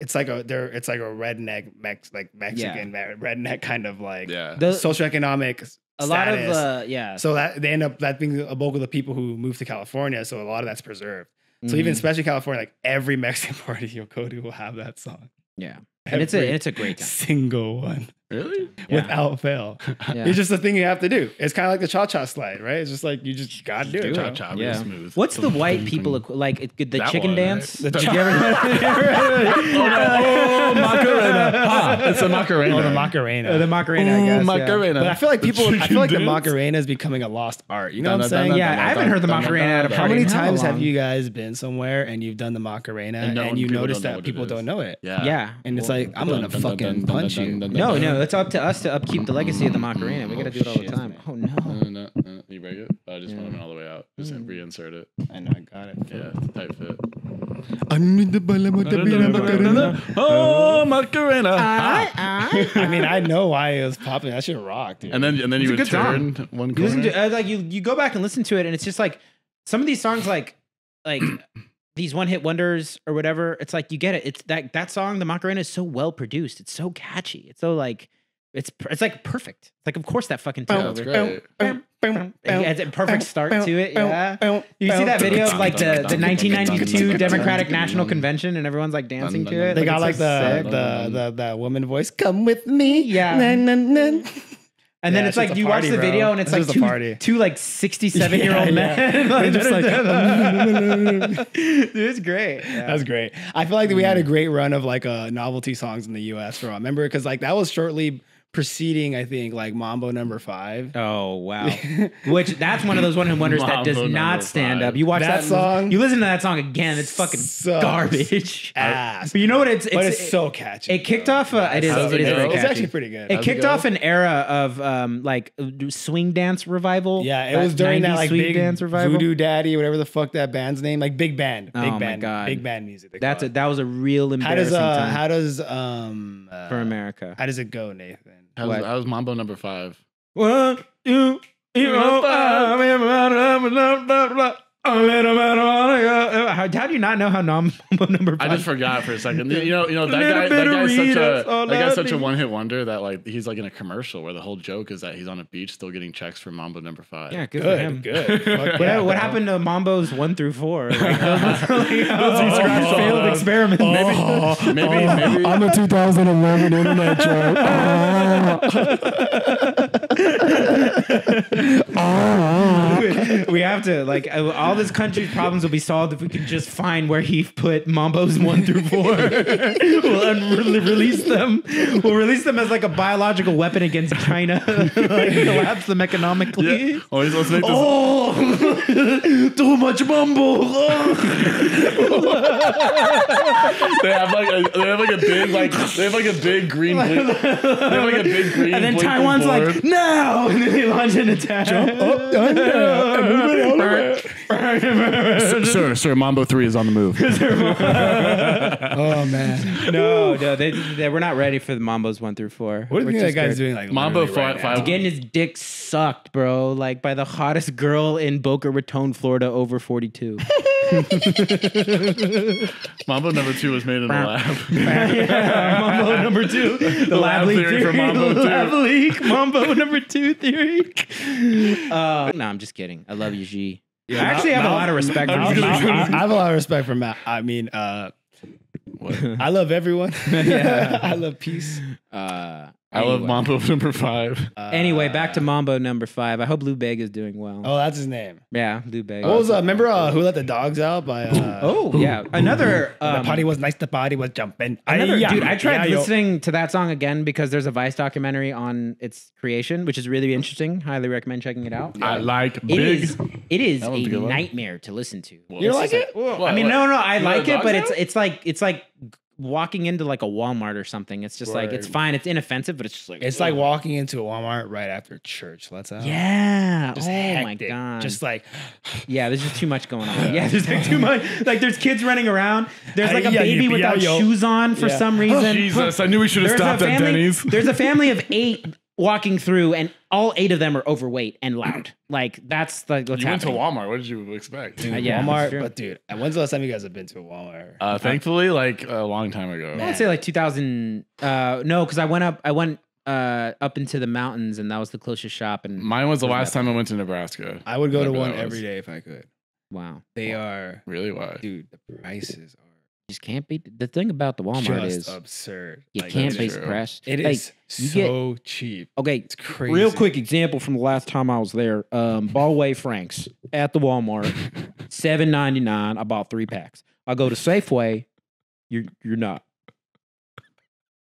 It's like a redneck Mexican redneck kind of like yeah. The- socioeconomic a lot status. of yeah. So that they end up that being a bulk of the people who move to California. So a lot of that's preserved. So even Mhm. especially California, like every Mexican party you'll go to will have that song. yeah, and it's Every a great time. single one Really? Yeah. without fail. Yeah. It's just the thing you have to do. It's kind of like the cha-cha slide, right? It's just like you just gotta do it. bro. Cha-cha, Yeah. real smooth. What's the white people like the That chicken one, dance? right? Did you ever? Oh, Macarena. Ha, it's a Macarena. Oh, the Macarena. The Macarena, I guess. Macarena. But I feel like The I feel like the chicken dance? Macarena is becoming a lost art. You know what I'm Dun, dun, saying? dun, Yeah, I haven't heard the Macarena at a How party. many in times have long? you guys been somewhere and you've done the Macarena And no and one- you people notice don't know that what people it is. don't know it? Yeah. Yeah. And it's like, I'm gonna fucking punch you. No, it's up to us to upkeep the legacy of the Macarena. We gotta do it all the shit, time. man. Oh no. No, you break it? I just want it all the way out. Just reinsert it. I know, I got it. Yeah, tight fit. I need the Macarena. Oh, Macarena. I mean, I know why it was popping. That shit rocked, dude. And then It's you a would good song. turn one You listen corner. to like you go back and listen to it, and it's just like some of these songs, like these one hit wonders or whatever. It's like you get it. It's that song, the Macarena, is so well produced. It's so catchy. It's so like it's like perfect. It's like of course that fucking Yeah, took it's over. great. It has a perfect start to it. Yeah. You see that video of like the 1992 Democratic National Convention and everyone's like dancing to it. They got like it's so sick. the woman voice. Come with me. Yeah. Na, na, na. And then Yeah, it's it's like just a you party, watch the bro. video and it's It's like just a party. two like 67-year-old Yeah, men. yeah. They're just like, Dude, it's great. Yeah. That's great. I feel like we had a great run of like novelty songs in the U.S. for a while. Remember, because like that was shortly preceding, I think, like Mambo No. 5. Oh wow! Which that's one of those one hit wonders that does Mambo not number stand 5. up. You watch That that, song you listen to that song again. It's fucking sucks. garbage. Ass. But you know what? It's But it's so catchy. It kicked bro. off. It is. How's It is it very go? It's catchy. actually pretty good. It How's kicked go? off an era of like swing dance revival. Yeah, it was during that 90s like swing big dance revival. Voodoo Daddy, whatever the fuck that band's name, like big band, Oh big my band, God. big band music. they That call it. was a real How does embarrassing time how does for America. How does it go, Nathan? How's Mambo number 5? 1, 2, 3, 4, 5. How do you not know how Mambo number 5? I just forgot for a second. You know that guy's such a one hit wonder that like he's like in a commercial where the whole joke is that he's on a beach still getting checks from Mambo number 5. Yeah, good, for him. Good. Fuck yeah, What bro. happened to Mambo's 1 through 4? Like, those failed experiments. Maybe I'm a 2011 internet joke. We have to like all this country's problems will be solved if we can just find where he put Mambo's 1 through 4. We'll release them. We'll release them as like a biological weapon against China. Like, collapse them economically. Yeah. Oh, let's make this. Oh, too much Mambo. They have like a big green blink. They have like a big green. And then blinking Taiwan's board. like, no! And then they launch an attack. Jump up, down, down, and move it over. Sir, Mambo 3 is on the move. Oh man. No, we're not ready for the Mambos 1 through 4. What do you think that guy's doing? Like Mambo literally right 5. now? Getting his dick sucked, bro, like by the hottest girl in Boca Raton, Florida, over 42. Mambo number 2 was made in the lab. Yeah, Mambo number 2. The lab leak theory for Mambo 2. Lab leak. Mambo number 2 theory. No, I'm just kidding. I love you, G. Yeah, I actually have a lot of respect for I you. have a lot of respect for Matt. I mean, I love everyone. Yeah. I love peace. I love Mambo number 5. Anyway, back to Mambo number 5. I hope Lou Bega is doing well. Oh, that's his name. Yeah, Lou Bega. What was remember Who Let the Dogs Out by yeah. Another the party was nice, the party was jumping. Dude, I tried listening to that song again because there's a Vice documentary on its creation, which is really interesting. Highly recommend checking it out. I like It big. is That a one's a good one. nightmare to listen to. You don't like it? I mean, no, I You like let it, but dogs it's like walking into like a Walmart or something. It's just like it's Word. fine. It's inoffensive, but it's just like It's like walking into a Walmart right after church. Let's out. yeah. Just Oh my hectic. god. Just like yeah, there's just too much going on. Yeah, there's like too much. Like there's kids running around. There's like a Yeah, baby yeah, without yo. shoes on for Yeah. some reason. Jesus, I knew we should have There's a stopped at family- Denny's. There's a family of 8 walking through, and all 8 of them are overweight and loud. Like that's like what's You went to happening. Walmart. What did you expect? dude, yeah, that's Walmart. true. But dude, when's the last time you guys have been to a Walmart? Thankfully, like a long time ago. I would say like 2000. No, because I went up into the mountains, and that was the closest shop. And Mine was the last time I went to Nebraska. I would go to Whatever one that was. every day if I could. wow, They are, Really? Why? dude. The prices are just can't beat the thing about the Walmart just is absurd. you Like, can't it base is- the price. It Like, is you get- so cheap. Okay, It's crazy. real quick example from the last time I was there. Ballway Franks at the Walmart, $7.99. I bought 3 packs. I go to Safeway, you're not.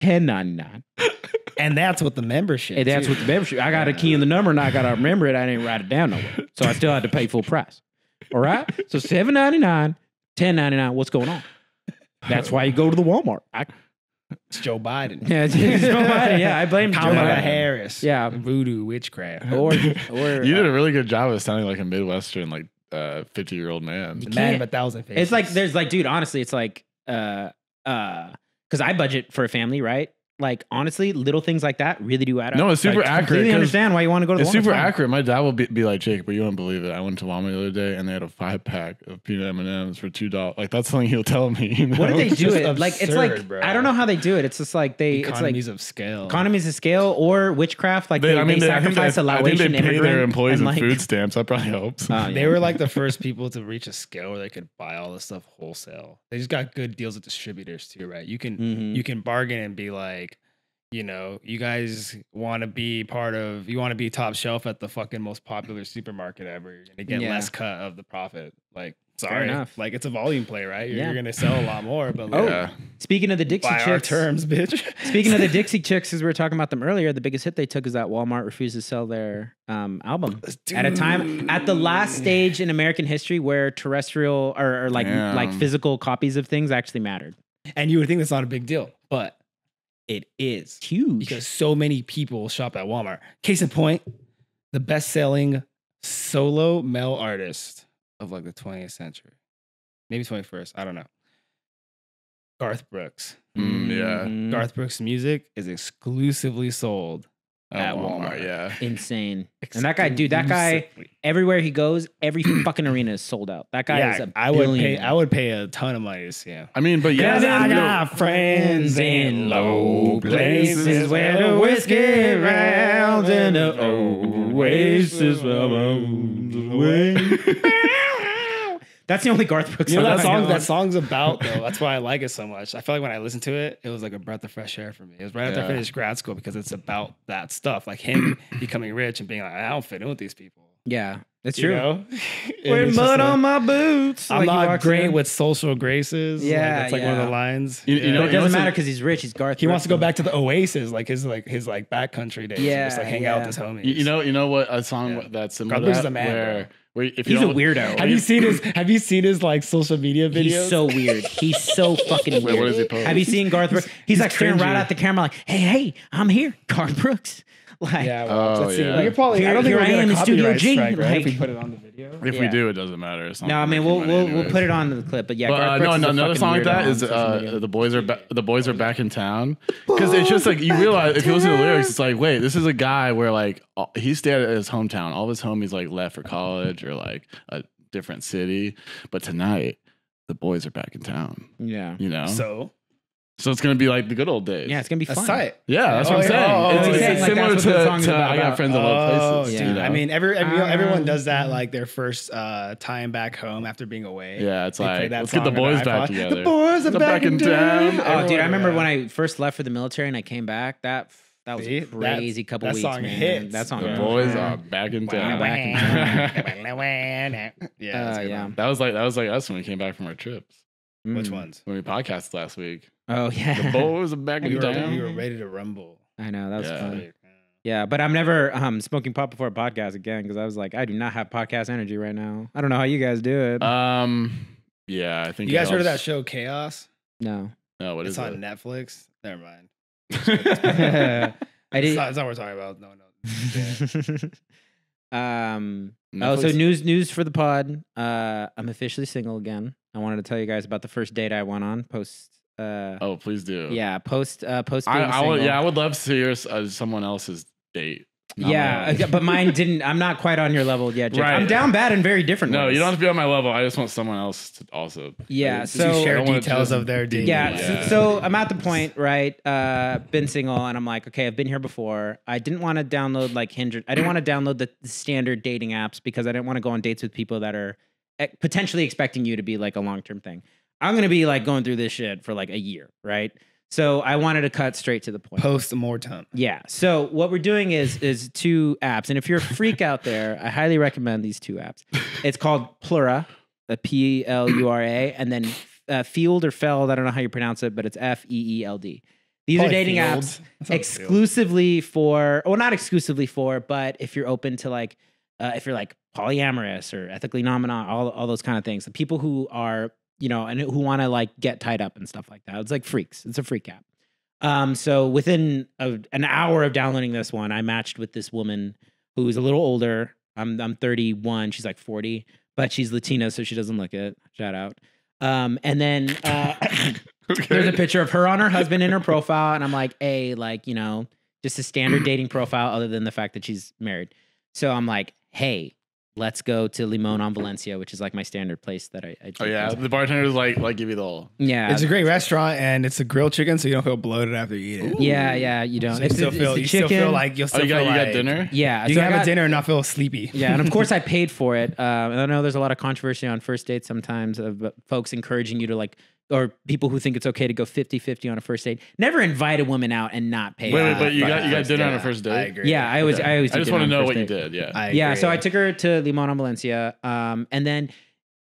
$10.99. And that's what the membership. And that's too. what the membership. I got to key in the number and I got to remember it. I didn't write it down nowhere, so I still had to pay full price. All right, so $7.99, $10.99. What's going on? That's why you go to the Walmart. It's Joe Biden. Yeah, I blame Joe Kamala Biden. Harris. Yeah. Voodoo witchcraft. Or You did a really good job of sounding like a Midwestern, like 50-year-old man. the man of 1,000 faces. it's like there's like, dude, honestly, it's like because I budget for a family, right? Like honestly, little things like that really do add up. No, it's super Like, accurate, Completely 'cause understand why you want to go to the It's Walmart. super Fine. accurate. My dad will be like, Jake, but you won't believe it. I went to Walmart the other day and they had a 5-pack of peanut M&Ms for $2. Like that's something he'll tell me. You know? What do they do just it? Like it's like absurd, bro. I don't know how they do it. It's just like economies it's like of scale. economies of scale or witchcraft. Like I they think they- sacrifice a I think they Laotian pay immigrant their employees and, with like, food stamps. That probably helps. yeah. They were like the first people to reach a scale where they could buy all this stuff wholesale. They just got good deals with distributors too, right? You can Mhm. you can bargain and be like, you know, you guys want to be you want to be top shelf at the fucking most popular supermarket ever. You're gonna get Yeah. less cut of the profit. Like, Fair sorry, enough. like it's a volume play, right? You're, Yeah. you're gonna sell a lot more, but Oh, like, Yeah. Speaking of the Dixie by our Chicks, terms, bitch. speaking of the Dixie Chicks, as we were talking about them earlier, the biggest hit they took is that Walmart refused to sell their album at a time at the last stage in American history where terrestrial or like Damn. physical copies of things actually mattered. And you would think that's not a big deal, but it is. It's huge. Because so many people shop at Walmart. Case in point, the best-selling solo male artist of like the 20th century, maybe 21st, I don't know. Garth Brooks. Yeah. Mhm. Garth Brooks' music is exclusively sold At at Walmart. Walmart. Yeah. Insane. And that guy, dude, that guy, Exclusively. everywhere he goes, every fucking arena is sold out. That guy is Yeah, a I would pay. billionaire. I would pay a ton of money to see him. I mean, but yeah. Cause I you know- got friends in low places where the whiskey rounds in the oasis That's the only Garth Brooks You know that song I song? know. That song's about though. That's why I like it so much. I feel like when I listened to it, it was like a breath of fresh air for me. It was right after I Yeah. finished grad school because it's about that stuff, like him becoming rich and being like, I don't fit in with these people. Yeah, that's You true. know, With It's just mud like, on my boots. I'm Like, he not walks great in. with social graces. Yeah, that's like one of yeah. the lines. You Yeah. know- But it doesn't what's matter a- because he's rich. He's Garth. He wants to go Brooks. back to the Oasis, like his backcountry days. Yeah, and just like hang out with his homies. You know what a song Yeah. that's similar God to Brooks that, is a man, where If He's a weirdo. Have you seen his like social media videos? He's so weird. He's so fucking weird. Wait, what does he post? Have you seen Garth Brooks? He's like staring right cringy. at the camera, like, "Hey, I'm here, Garth Brooks." Like, Yeah, well, let's see. yeah. You're probably. I don't think Here we'll I get am a in Studio copyright G, strike, right? If we like- put it on the video. If we Yeah. do, it doesn't matter. It's not no, I mean making we'll money we'll anyways. put it on the clip, but yeah, But Garth Brooks is a another fucking song like weirdo that on is social media. the boys are back in town, because it's just like you realize if you listen to the lyrics, it's like, wait, this is a guy where like he stayed at his hometown, all of his homies like left for college or like a different city, but tonight the boys are back in town, Yeah, you know. So it's gonna be like the good old days. yeah, it's gonna be that's fun. tight. Yeah, that's Oh, what I'm yeah. saying. Oh, It's, oh, it's yeah. Like, similar that's what the song is to I about. Got Friends in Low Places. yeah. You know? I mean, everyone does that like their first time back home after being away. yeah, it's They play like that let's get the song on boys their back iPod. together. The boys are They're back in town. Oh, dude, I remember Yeah. when I first left for the military and I came back. That was See? a crazy couple that weeks, song man. hits. That song The Yeah. boys are back in town. back in Yeah, that's a good yeah. one. That was like us when we came back from our trips. Which Mm. ones? When we podcasted last week. Oh The yeah, boys are back in You town. were ready to rumble. I know that was Yeah. fun. Yeah, but I'm never smoking pot before a podcast again because I was like, I do not have podcast energy right now. I don't know how you guys do it. Yeah, I think You guys it heard of that helps. show Chaos? No, No, what It's is on it? Netflix. Never mind. I It's did. not what we're talking about. No. Yeah. Oh, so Netflix? news for the pod. I'm officially single again. I wanted to tell you guys about the first date I went on post. Oh, please do. Yeah, post being I would. single. Yeah, I would love to hear someone else's date. Not Yeah, my own. but mine didn't. I'm not quite on your level yet, Jake. Right. I'm down bad in very different No, ways. you don't have to be on my level. I just want someone else to also. Yeah, I so- To don't share wanna details just- of their date. Yeah, Yeah. So I'm at the point, right? Been single, and I'm like, okay, I've been here before. I didn't want to download like Hinge. I didn't want to download the standard dating apps because I didn't want to go on dates with people that are potentially expecting you to be like a long term thing. I'm gonna be like going through this shit for like a year, right? So I wanted to cut straight to the point. Post mortem. Yeah. So what we're doing is two apps, and if you're a freak out there, I highly recommend these two apps. It's called Plura, the Plura, and then Field or Feld. I don't know how you pronounce it, but it's Feeld. These are Probably dating Field. apps That sounds Field. exclusively for, well, not exclusively for, but if you're open to like, if you're like polyamorous or ethically non-monogamous, all those kind of things. The people who are, you know, and who want to like get tied up and stuff like that. It's like freaks. It's a freak app. So within an hour of downloading this one, I matched with this woman who's a little older. I'm 31. She's like 40, but she's Latina, so she doesn't look it. Shout out. And then there's a picture of her on her husband in her profile, and I'm like, hey, like, you know, just a standard dating profile, other than the fact that she's married. So I'm like, hey, let's go to Limon on Valencia, which is like my standard place that I Oh yeah, the bartender's like give you the whole. yeah. It's a great restaurant and it's a grilled chicken, so you don't feel bloated after you eat it. Yeah, you don't. So you still feel, the you still feel like you'll Oh, still you feel got like dinner? yeah. You so can I have got- a dinner and not feel sleepy. Yeah, and of course I paid for it. And I know there's a lot of controversy on first dates sometimes of folks encouraging you to like, or people who think it's okay to go 50-50 on a first date. Never invite a woman out and not pay. Wait, for but you the got first dinner date. on a first date? I agree. Yeah, I always do I just dinner want to on know first what you date. did. Yeah. I Yeah, agree. so I took her to Limon on Valencia. And then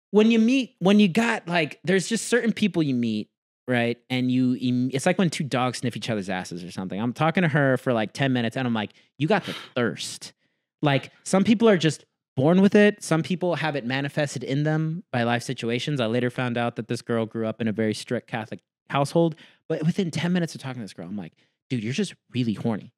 when you got like, there's just certain people you meet, right? And it's like when two dogs sniff each other's asses or something. I'm talking to her for like 10 minutes and I'm like, you got the thirst. Like some people are just born with it. Some people have it manifested in them by life situations. I later found out that this girl grew up in a very strict Catholic household, but within 10 minutes of talking to this girl, I'm like, dude, you're just really horny.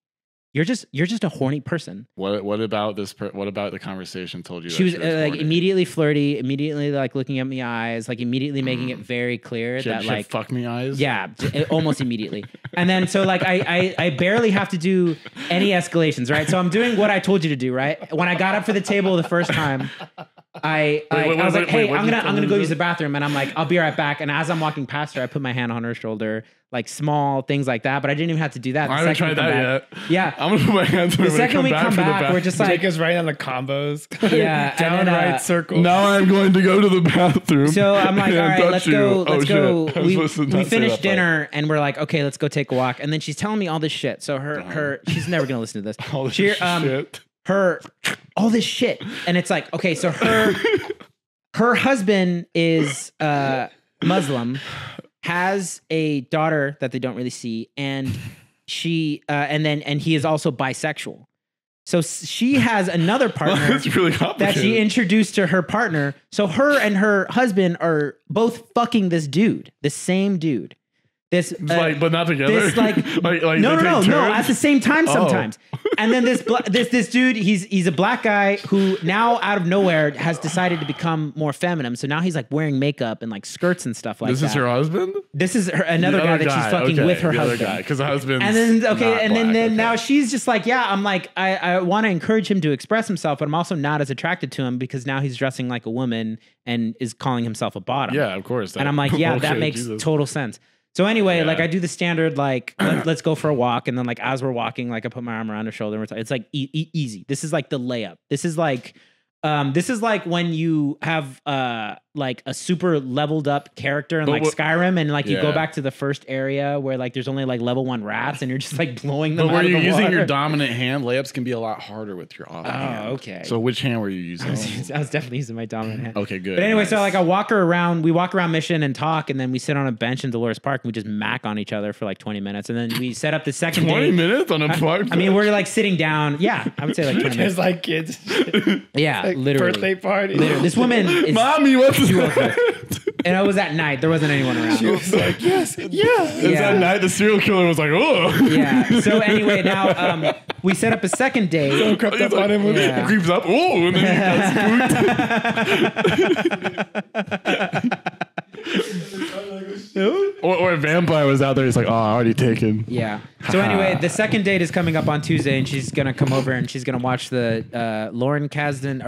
You're just a horny person. What about this? What about the conversation told you? She that was like horny? immediately flirty, immediately like looking at me eyes, like immediately making it very clear She had- that she had like fuck me eyes. yeah, almost immediately. And then so like I barely have to do any escalations, right? So I'm doing what I told you to do, right? When I got up for the table the first time, I was like, hey, I'm gonna go use the bathroom, and I'm like, I'll be right back. And as I'm walking past her, I put my hand on her shoulder, like small things like that. But I didn't even have to do that. I haven't tried that yet. Yeah. I'm gonna put my hands on The her when I second we come from the back, we're just like, Jake is right on the combos. Yeah, Down and then, right circle. Now I'm going to go to the bathroom. so I'm like, all and right, touch let's you. go. Oh, Let's shit. go. I was supposed to We not say finished that part. dinner, and we're like, okay, let's go take a walk. And then she's telling me all this shit. So her she's never gonna listen to this. All this She, shit. her all this shit, and it's like, okay, so her husband is Muslim, has a daughter that they don't really see, and she and he is also bisexual. So she has another partner That's really that complicated. she introduced to her partner. So her and her husband are both fucking this dude, the same dude. This like, but not together. This like, like no, they take turns? at the same time Oh. sometimes. And then this dude, he's a black guy who now out of nowhere has decided to become more feminine. So now he's like wearing makeup and like skirts and stuff like that. This is her husband. This is another The guy other that she's fucking okay, with her the other husband. guy, because the husband. And then then now she's just like, yeah, I'm like, I want to encourage him to express himself, but I'm also not as attracted to him because now he's dressing like a woman and is calling himself a bottom. Yeah, of course. And I'm like, yeah, that Okay, makes Jesus. total sense. So anyway, Yeah. like I do the standard, like let's go for a walk, and then like as we're walking, like I put my arm around her shoulder. And it's like easy. This is like the layup. This is like when you have like a super leveled up character in like Skyrim, and like you go back to the first area where like there's only like level 1 rats, and you're just like blowing them. But were out of you the using water. your dominant hand? Layups can be a lot harder with your offhand. hand. Okay. So which hand were you using? I was definitely using my dominant hand. Okay, good. But anyway, so nice. like we walk around Mission and talk, and then we sit on a bench in Dolores Park and we just mac on each other for like 20 minutes. And then we set up the second 20 date. minutes on a park. I mean, we're like sitting down. Yeah, I would say like 20 There's minutes. like kids, Yeah, like literally. birthday party. Literally. This woman is, Mommy, what's this? and it was at night. There wasn't anyone around. She was like, yes, yeah. It's Yeah. that night the serial killer was like, oh. Yeah. So anyway, now we set up a second date. Crept up on him with Yeah. It creeps up. Oh, and then he got spooked. or a vampire was out there. He's like, oh, already taken. Yeah. So anyway, the second date is coming up on Tuesday, and she's gonna come over and she's gonna watch the Lauren Kasdan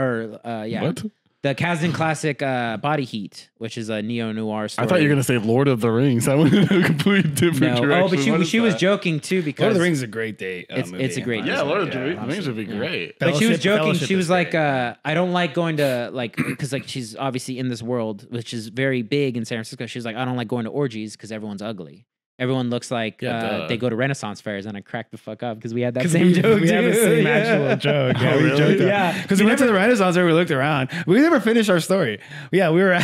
What? the Kasdan classic Body Heat, which is a neo-noir story. I thought you were going to say Lord of the Rings. I went in a completely different No. direction. Oh, but What she is was that? joking too because Lord of the Rings is a great date. It's movie. a great Yeah, date. Lord of the Yeah, Rings would be great. But she was Fellowship- joking. Fellowship She was is like, great. I don't like going to like, because like she's obviously in this world, which is very big in San Francisco. She's like, I don't like going to orgies because everyone's ugly. Everyone looks like duh. they go to Renaissance fairs, and I cracked the fuck up because we had that 'Cause same joke. we have the too. same Yeah. actual joke. Yeah, Oh, we really? joked Yeah. because we went to the Renaissance fair. We looked around. We never finished our story. Yeah, we were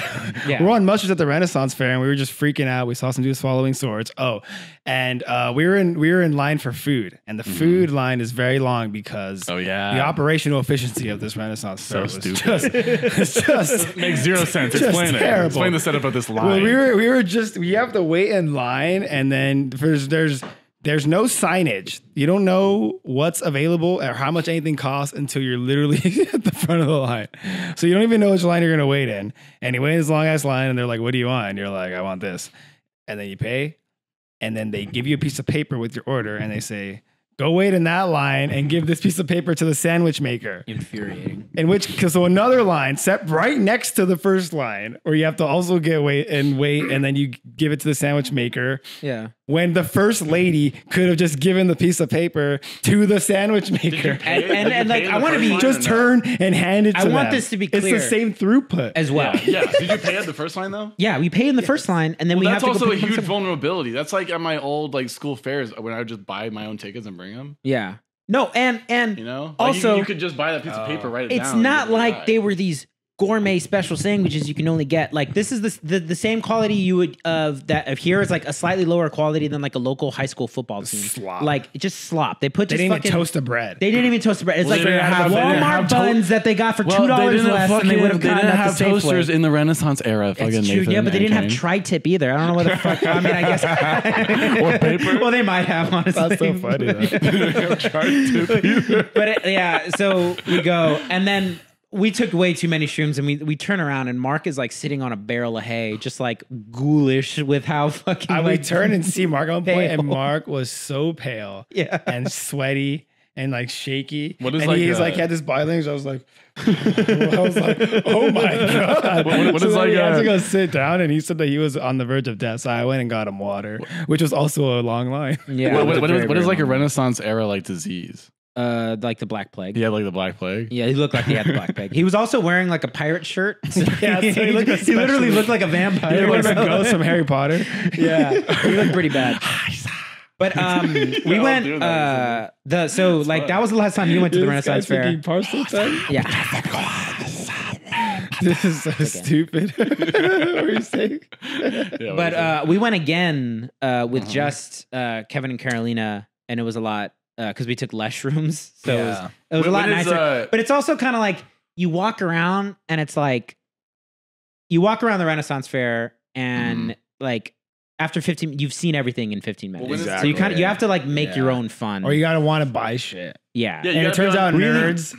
Yeah. we were on Mushrooms at the Renaissance fair, and we were just freaking out. We saw some dudes swallowing swords. Oh, and we were in line for food, and the food line is very long because Oh, yeah. the operational efficiency of this Renaissance fair was stupid. it's just Makes zero sense. Just Explain it. terrible. Explain the setup of this line. Well, we have to wait in line, and then there's no signage. You don't know what's available or how much anything costs until you're literally at the front of the line. So you don't even know which line you're gonna wait in. And you wait in this long ass line, and they're like, "What do you want?" And you're like, "I want this," and then you pay, and then they give you a piece of paper with your order, and they say, "Go wait in that line and give this piece of paper to the sandwich maker." Infuriating. In which, because so another line set right next to the first line, or you have to also wait, and then you give it to the sandwich maker. Yeah. When the first lady could have just given the piece of paper to the sandwich maker, And like I want to be just turn and hand it to I them. want this to be It's clear. the same throughput. as well. Yeah. Did you pay at the first line though? Yeah, we pay in the first line, and then we That's have to also go a pick them huge up. vulnerability. That's like at my old like school fairs when I would just buy my own tickets and bring them. Yeah. No, and You know, like Also- you could just buy that piece of paper, write it down. it's and not give it a like guy. they were these gourmet special sandwiches you can only get. Like this is the same quality you would of here is like a slightly lower quality than like a local high school football team. Slop. Like just slop. They put They just didn't fucking even toast the bread. They didn't even toast the bread. It's Well, like they didn't have- they didn't Walmart have buns that they got for $2 less, and they would have gotten at the Safeway. in the Renaissance era. It's true, yeah, but they didn't have tri-tip either. I don't know what the fuck. I mean, I guess Or paper. Well, they might have honestly. That's so funny. Though. But so we go, and then we took way too many shrooms, and we turn around, and Mark is like sitting on a barrel of hay, just like ghoulish with how fucking. I like, would turn and see Mark at one point, and pale. Mark was so pale, Yeah. and sweaty, and like shaky. What is and like he's a- like had this body language. I was like, oh my god. What So is then like he had a- to go sit down, and he said that he was on the verge of death. So I went and got him water, which was also a long line. Yeah. What, it was what, very, what is very like a long. Renaissance era like disease? like the Black Plague. Yeah, like the Black Plague. Yeah, he looked like he had the Black Plague. He was also wearing like a pirate shirt. So Yeah, so he looked he literally especially- looked like a vampire. He looks like a ghost from Harry Potter. Yeah, he looked pretty bad. But we all went do that, that was the last time you went to the Renaissance Fair. Parcel time. Yeah. This is so stupid. What were you saying? Yeah, But we went again with just Kevin and Carolina, and it was a lot because we took less rooms, so Yeah. it was a lot When is, nicer. But it's also kind of like you walk around and it's like you walk around the Renaissance Fair and like after 15, you've seen everything in 15 minutes. Well, when is- So you have to like make your Yeah. own fun. Or you gotta want to buy shit. yeah. Yeah, you And it gotta be turns out like, nerds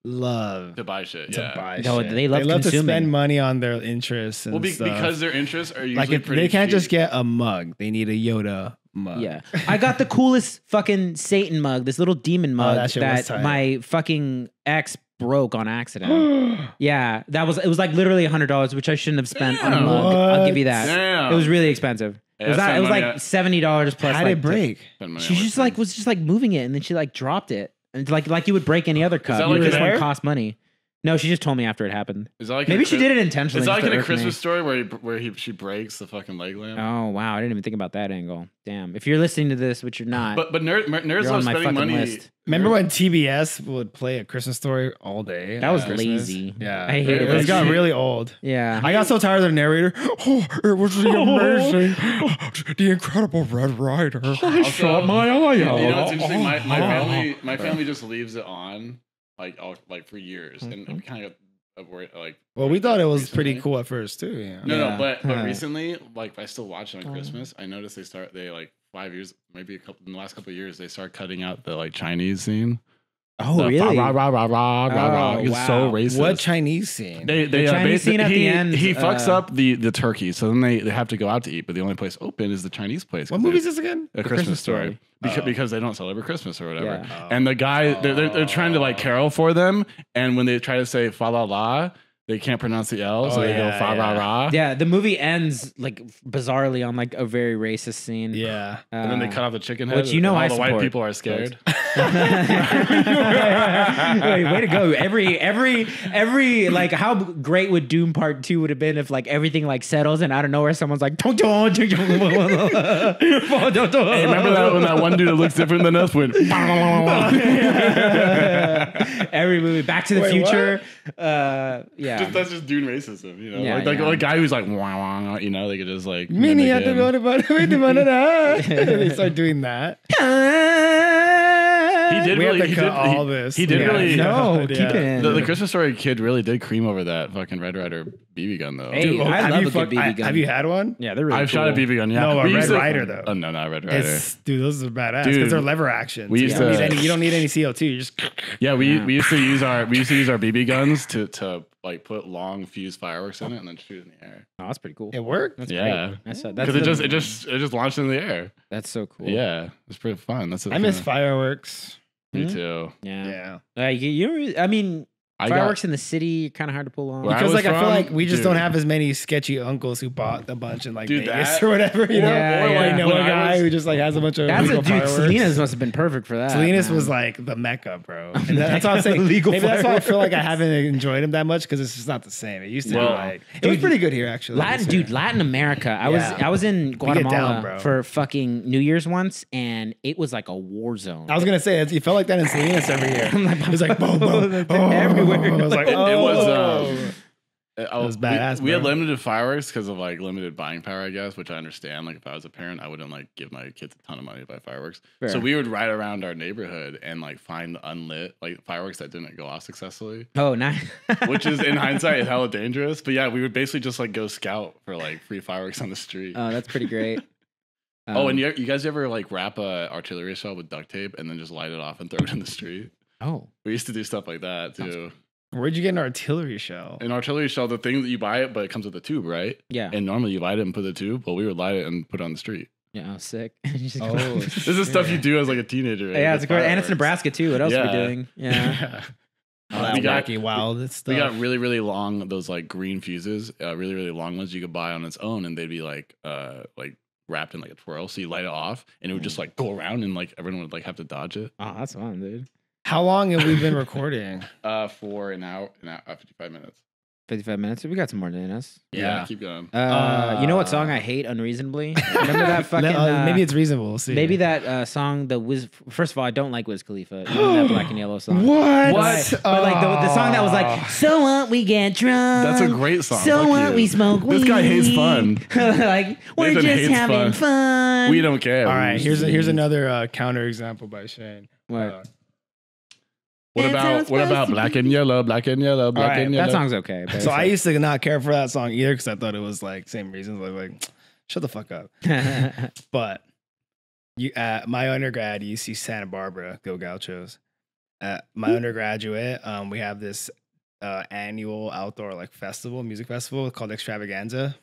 love to buy shit. to Yeah. buy No, shit. they love to consuming. spend money on their interests and Well, stuff. because their interests are usually like if pretty they can't just cheap. get a mug, they need a Yoda mug. Yeah. I got the coolest fucking Satan mug, this little demon mug that shit was tight. my fucking ex broke on accident. Yeah. It was like literally $100, which I shouldn't have spent on a Damn. mug. I'll give you What? that. Damn. It was really expensive. Yeah, It was spend like money on- $70 plus. How like, did it break? Spend money She on just white like things. was just like moving it, and then she like dropped it, and like you would break any other cup. that like This a- one cost money. No, she just told me after it happened. Is that like Maybe in a she Chris- did it intentionally. Is that just like in to a irk me. Christmas story where she breaks the fucking leg lamp? Oh wow, I didn't even think about that angle. Damn. If you're listening to this, which you're not, But nerds you're love on my spending fucking money. list. Remember when TBS would play a Christmas story all day? That was at Christmas? lazy. Yeah, I hated it. It that got shit. really old. Yeah. I got so tired of the narrator. Oh, it was the amazing, the incredible Red Rider. I shot my eye You out. know what's interesting? My family just leaves it on like for years, and we kind of got worried like. Well, we thought it was recently. pretty cool at first too. Yeah. No, Yeah. but recently, like I still watch it on Christmas. I noticed they like 5 years, maybe in the last couple of years, they start cutting out the like Chinese scene. Oh The really? Rah, rah, rah, rah, rah, rah. Oh, It's so wow. racist. What Chinese scene? They The Chinese scene at the end, He fucks up the turkey, so then they have to go out to eat. But the only place open is the Chinese place. What movie is this again? A The Christmas Christmas Story. Story. Because, Oh. because they don't celebrate Christmas or whatever. Yeah. And the guy, they're trying to like carol for them, and when they try to say fa la la, they can't pronounce the L, so Oh, they go yeah, fa yeah. ra ra. Yeah, the movie ends like bizarrely on like a very racist scene. Yeah. And then they cut off the chicken head, which you know and all I the white support. people are scared. Wait, way to go! Every like, how great would Doom Part 2 would have been if like everything like settles and out of nowhere someone's like, hey, Hey, remember that when that one dude that looks different than us went? Every movie, Back to the Wait, Future. Yeah. That's just Dune racism, you know? Yeah, like yeah. a guy who's like, wah, wah, you know, they could just like. Mini mimic had to him. go to They start doing that. He did We have really. to He cut did, all he, this. He did Yeah. really. No, Yeah. keep it in. The Christmas Story kid really did cream over that fucking Red Ryder BB gun though. Hey, Dude, I have love you a good BB gun. Have you had one? Yeah, they're really I've shot a cool. BB gun. Yeah, No, a We Red used to- Ryder, though. Oh no, not Red Ryder. Dude, those are badass Dude, because they're lever action. we You used don't to- need you don't need any CO2. You just Yeah, we used to use our BB guns to like put long fuse fireworks in it and then shoot it in the air. Oh, that's pretty cool. it worked. That's Yeah. great. That's Because it just launched in the air. that's so cool. Yeah, it's pretty fun. That's I miss fireworks. Me Hmm? too. Yeah. Yeah. I mean, I fireworks in the city kind of hard to pull on. Where I Because was like I feel from, like we just dude. don't have as many sketchy uncles who bought a bunch in like Dude, Vegas that- or whatever, you know? Yeah, Or like yeah. know When a I guy was- who just like has a bunch of That's illegal a dude. fireworks. Salinas must have been perfect for that. Salinas man. was like the mecca, bro. And that's what I'm saying. Legal Maybe that's why I feel like I fireworks. haven't enjoyed him that much because it's just not the same. It used to Well, be like it was dude, pretty good here actually. Latin America. I Yeah. was in get down, Guatemala bro. for fucking New Year's once, and it was like a war zone. I was gonna say it felt like that in Salinas every year. It was like boom, boom, They're boom. everywhere. I was like, It was, oh. It was badass, We had bro. limited fireworks because of like limited buying power, I guess, which I understand. Like if I was a parent, I wouldn't like give my kids a ton of money to buy fireworks. Fair. So we would ride around our neighborhood and like find unlit like fireworks that didn't go off successfully, Oh, nice. which is in hindsight is hella dangerous. But yeah, we would basically just like go scout for like free fireworks on the street. Oh, that's pretty great. Oh, and you guys ever like wrap a artillery shell with duct tape and then just light it off and throw it in the street? oh, We used to do stuff like that too. Where'd you get an artillery shell? An artillery shell, the thing that you buy it, but it comes with a tube, right? yeah, And normally you light it and put the tube. Well, we would light it and put it on the street. yeah. Oh, sick. Oh, This is stuff you do as like a teenager. Right? Yeah, With it's great, and it's fireworks. Nebraska too. What else are we Yeah. doing? Yeah. All that We got- wacky wild stuff. We got really, really long those like green fuses, really, really long ones you could buy on its own, and they'd be like wrapped in like a twirl. So you light it off, and it would just like go around, and like everyone would like have to dodge it. Oh, that's fun, dude. How long have we been recording? For an hour, 55 minutes. 55 minutes. We got some more than us. Yeah. Keep going. You know what song I hate unreasonably? Remember that fucking. Maybe it's reasonable. We'll see. Maybe that song, the Wiz. First of all, I don't like Wiz Khalifa. Even that Black and Yellow song. What? But like the song that was like, so what, we get drunk. That's a great song. So Fuck what, you. we smoke weed. This guy hates fun. Like, we're Nathan just hates having fun. We don't care. All right, here's another counter example by Shane. What? What about Black and Yellow, Black and Yellow, Black Alright, and Yellow? That song's okay. But So I used to not care for that song either because I thought it was like same reasons. Like, shut the fuck up. But you at my undergrad, UC Santa Barbara, go Gauchos. At my undergraduate, we have this annual outdoor like festival, music festival called Extravaganza.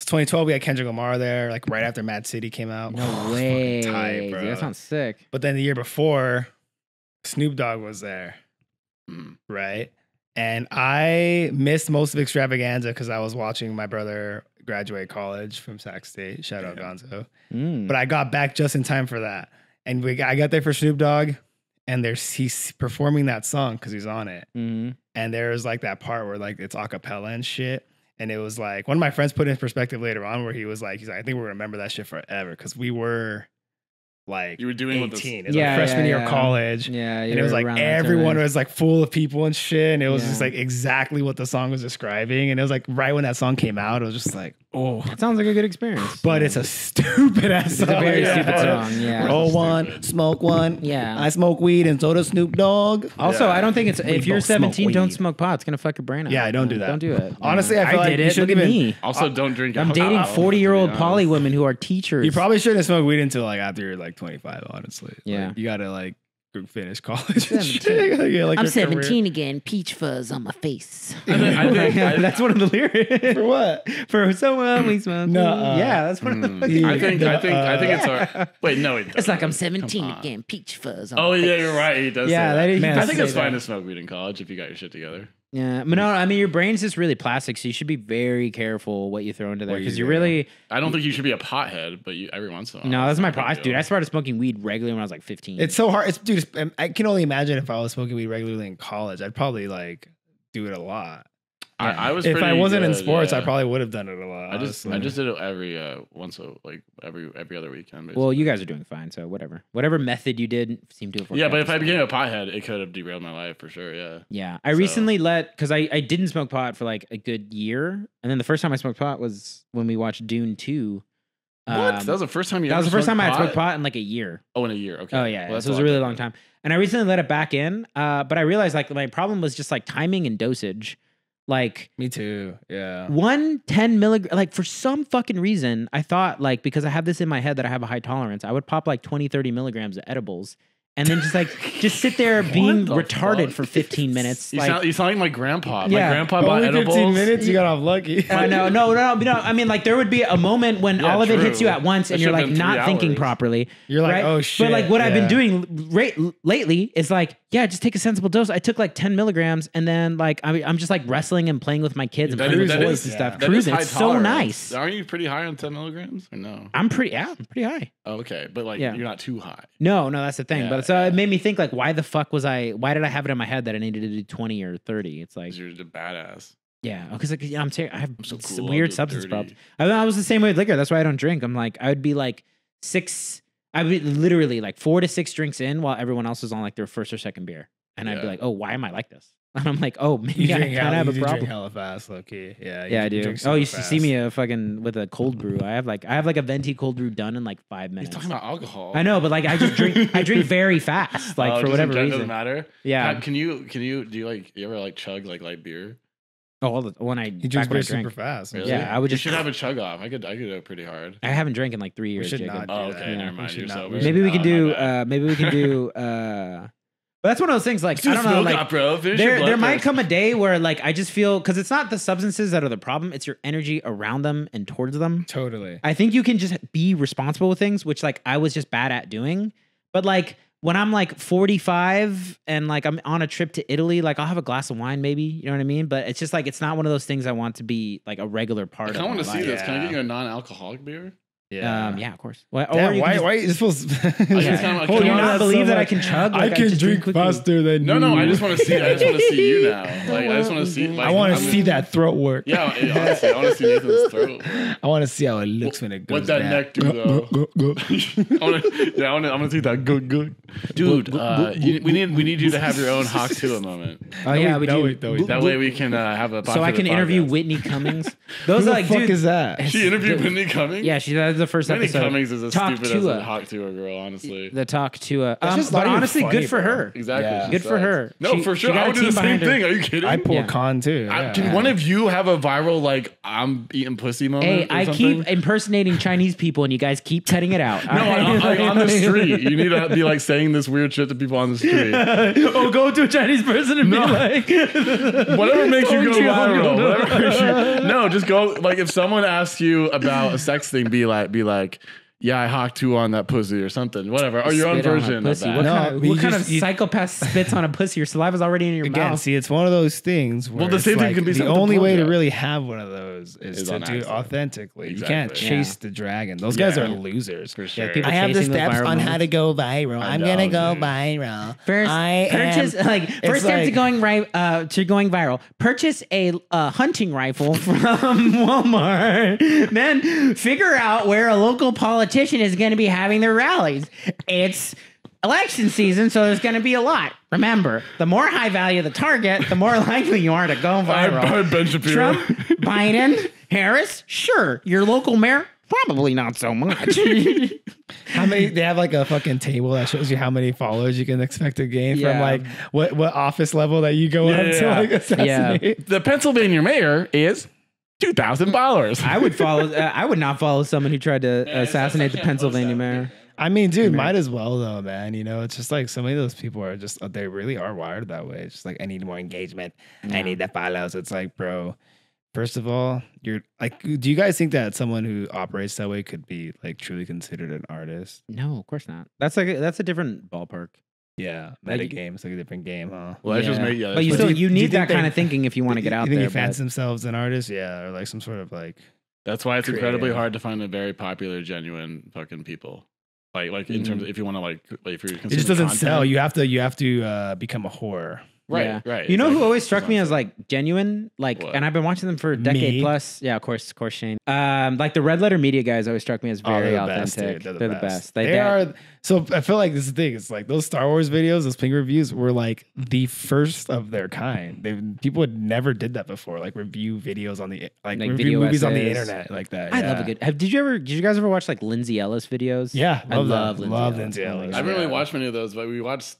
It's 2012. We had Kendrick Lamar there, like right after Mad City came out. No Fucking way. tight, bro. Dude, that sounds sick. But then the year before, Snoop Dogg was there, Mm. right? And I missed most of Extravaganza because I was watching my brother graduate college from Sac State. Shout out Gonzo. Mm. But I got back just in time for that. And I got there for Snoop Dogg, and he's performing that song because he's on it. Mm-hmm. And there's like that part where like it's a cappella and shit. And it was like one of my friends put it in perspective later on where he's like, I think we're gonna remember that shit forever because we were like You were doing 18. with this. It was Yeah, like freshman year yeah. of college. Yeah, And it was like everyone was like full of people and shit. And it was just Yeah. like exactly what the song was describing. And it was like right when that song came out, it was just like, oh. That sounds like a good experience. But Yeah. it's a stupid ass It's song. a very Yeah. stupid song. Yeah. Roll one, smoke one. Yeah. I smoke weed and so does Snoop Dogg. Also, Yeah. I don't think it's We if you're both smoke 17, don't weed. smoke pot. It's gonna fuck your brain out. Yeah, don't do that. Don't do it. Honestly, I feel like did you it. shouldn't Look at even- me. Also, don't drink I'm alcohol, dating to be 40-year-old honest. poly women who are teachers. You probably shouldn't smoke weed until like after you're like 25, honestly. Yeah. Like, you gotta like finish college. 17. Yeah, like I'm your career. 17 again. Peach fuzz on my face. I think That's one of the lyrics. For what? For someone we smoke. Nuh-uh. Yeah, that's one of the. Yeah. I think it's our. Wait, no, it It's like I'm doesn't. 17 Come on. again. Peach fuzz on Oh my yeah, face. you're right. He does. Yeah, say that is- Man, I think say it's fine that. to smoke weed in college if you got your shit together. Yeah, but no, I mean your brain's just really plastic, so you should be very careful what you throw into there What you because do. you really. I don't think you should be a pothead, but you every once in a while. No, that's my not a big problem, dude. deal. I started smoking weed regularly when I was like 15. It's so hard. I can only imagine if I was smoking weed regularly in college, I'd probably like do it a lot. I was. If I pretty wasn't in good, sports, yeah. I probably would have done it a lot. I just honestly. did it every every other weekend. Basically. well, you guys are doing fine, so whatever method you did seemed to have worked Yeah, out but if just I fine. became a pothead, it could have derailed my life for sure. Yeah. Yeah, I So- recently because I didn't smoke pot for like a good year, and then the first time I smoked pot was when we watched Dune 2. What? That was the first time you. That was ever the first time smoked I had smoked pot in like a year. Oh, in a year. Okay. Oh yeah, Well, that's so it was lot a really long different. time. And I recently let it back in, but I realized like my problem was just like timing and dosage. Like Me too. Yeah. 10 milligram, like for some fucking reason, I thought like because I have this in my head that I have a high tolerance, I would pop like 20-30 milligrams of edibles. And then just sit there being the retarded fuck? for 15 minutes. You like, sound like my grandpa. Yeah. My grandpa bought Only 15 edibles. minutes, you got off lucky. no. I mean, like there would be a moment when Yeah, all of it hits true. you at once, That and you're should've like been not 3 thinking hours. properly. You're like, right? oh shit. But like what I've been yeah. doing lately is like, yeah, just take a sensible dose. I took like 10 milligrams, and then like I'm just like wrestling and playing with my kids and That playing is- with that toys is- and yeah. stuff. That is Cruising, high it's so tolerance. nice. Aren't you pretty high on 10 milligrams or no? I'm pretty high. Oh, okay, but like Yeah. you're not too high. No, that's the thing. Yeah, But so yeah. it made me think like, why did I have it in my head that I needed to do 20 or 30? It's like, 'Cause you're just a badass. yeah, because like I have so s- cool, I'll weird do substance 30. problems. I was the same way with liquor. That's why I don't drink. I'm like, I would be like I would be literally like 4 to 6 drinks in while everyone else is on like their first or second beer. And I'd be Yeah. like, oh, why am I like this? And I'm like, oh, maybe You I drink kind of have a drink problem. hella fast, low key. Yeah. Yeah, I do. drink Oh, super you should see fast. me fucking with a cold brew. I have like a venti cold brew done in like 5 He's minutes. talking about alcohol. I know, but like I drink very fast, like Oh, for just whatever in general, reason. Doesn't matter. Yeah. Can you do you ever like chug like light beer? Oh, when I He back drinks when I beer super drank. fast. Really? Yeah, I would You just- should have a chug off. I could go pretty hard. I haven't drank in like 3 years. should Jacob. not Oh, do okay. that. Never We mind. should You're not- sober. we should Maybe we can Oh, do. my bad. Maybe we can do. But that's one of those things. Like I don't know. Like bro. Finish your there blood might test. come a day where like I just feel because it's not the substances that are the problem. It's your energy around them and towards them. Totally. I think you can just be responsible with things, which like I was just bad at doing. But like when I'm like 45 and like I'm on a trip to Italy, like I'll have a glass of wine, maybe. You know what I mean? But it's just like it's not one of those things I want to be like a regular part I of. kind of want my to see life. this. Can I Yeah. get you a non-alcoholic beer? Yeah, of course. Well, Damn, you can why? just- Why? This feels. just kinda like- Can you Oh, not that's believe so that I much- can chug? I Like, can just drink quickly? faster than No, you. I just want to see. I just want to see you now. Like I just want to see. Like, I want to I'm- see that throat work. Yeah, honestly, I want to see Nathan's throat. I want to see how it looks when it goes What that down. neck do though? I'm gonna see that good. Dude, we need you to have your own Hoxilla moment. Oh yeah, we do. That way we can have a. So I can podcast. interview Whitney Cummings. Those Who are the like, fuck dude. is that? She interviewed Whitney Cummings. Yeah, she does the first Whitney episode. Cummings is as Talk stupid to as a- a Hawk Tua girl, honestly. The Talk Tua. just But not even honestly, funny, good for bro. her. Exactly. Yeah. she Good for sucks. her. No, She- for she sure. got I a would do team the same behind her. thing. Are you kidding? I pull Yeah. con too. Yeah. Can one of you have a viral like I'm eating pussy moment? Hey, or I something? keep impersonating Chinese people, and you guys keep cutting it out. No, on the street. You need to be like saying this weird shit to people on the street. Oh, go to a Chinese person and No. be like, Whatever makes you go Don't you- viral. Whatever makes you, no, just go. Like if someone asks you about a sex thing, be like, yeah, I Hawk Tua on that pussy or something. Whatever. Or your own spit on a version of pussy. that. What No, kind of, you what kind just- of psychopath spits on a pussy? Your saliva's already in your Again, mouth. see, it's one of those things where Well, the it's same thing like, can be the said with the only way to blowjob. really have one of those is Is to on do it accident. authentically. You can't Exactly. chase the dragon. Those guys Yeah. are losers. For sure. people I have the chasing those steps viral on how moments. to go viral. I'm know, gonna go dude. viral. First, purchase first step to like- going going viral. Purchase a hunting rifle from Walmart. Then figure out where a local politician is going to be having their rallies. It's election season, so there's going to be a lot. Remember, the more high value the target, the more likely you are to go viral. Ben Shapiro. Trump, Biden, Harris, sure. Your local mayor, probably not so much. How many? They have like a fucking table that shows you how many followers you can expect to gain Yeah. from like what office level that you go Yeah, up to yeah. like assassinate. The Pennsylvania mayor is 2,000 followers. I would follow. I would not follow someone who tried to assassinate the Pennsylvania mayor. I mean, dude, might as well though, man. You know, it's just like so many of those people are just they really are wired that way. It's just like I need more engagement. I need the follows. It's like, bro, first of all, you're like, do you guys think that someone who operates that way could be like truly considered an artist? No, of course not. That's a different ballpark. Yeah, Like- meta game. It's like a different game, huh? Well, that's just me. Yeah, but you that's still do you- you do you need that think they- kind of thinking if you want to get out you think there. they fancy but- themselves an artist? Yeah, or like some sort of like. That's why it's incredibly Creative. hard to find a very popular, genuine fucking people. Like in terms of if you want to like if you're It just doesn't sell. You have to become a whore. Right, Yeah. right. You know who exactly. always struck That's me what I'm as like genuine, like, What? and I've been watching them for a decade Me? plus. Yeah, of course, Shane. Like the Red Letter Media guys always struck me as very they're the best, authentic. dude. They're the best. They are. So I feel like this is the thing. It's like those Star Wars videos, those Pink reviews were like the first of their kind. People had never did that before. Like review videos on the Like review video movies on the essays. internet like that. I yeah. love a good. Did you guys ever watch like Lindsay Ellis videos? Yeah, I love them. Lindsay Love Ellis. Lindsay Oh my Ellis. I haven't really yeah. watched many of those, but we watched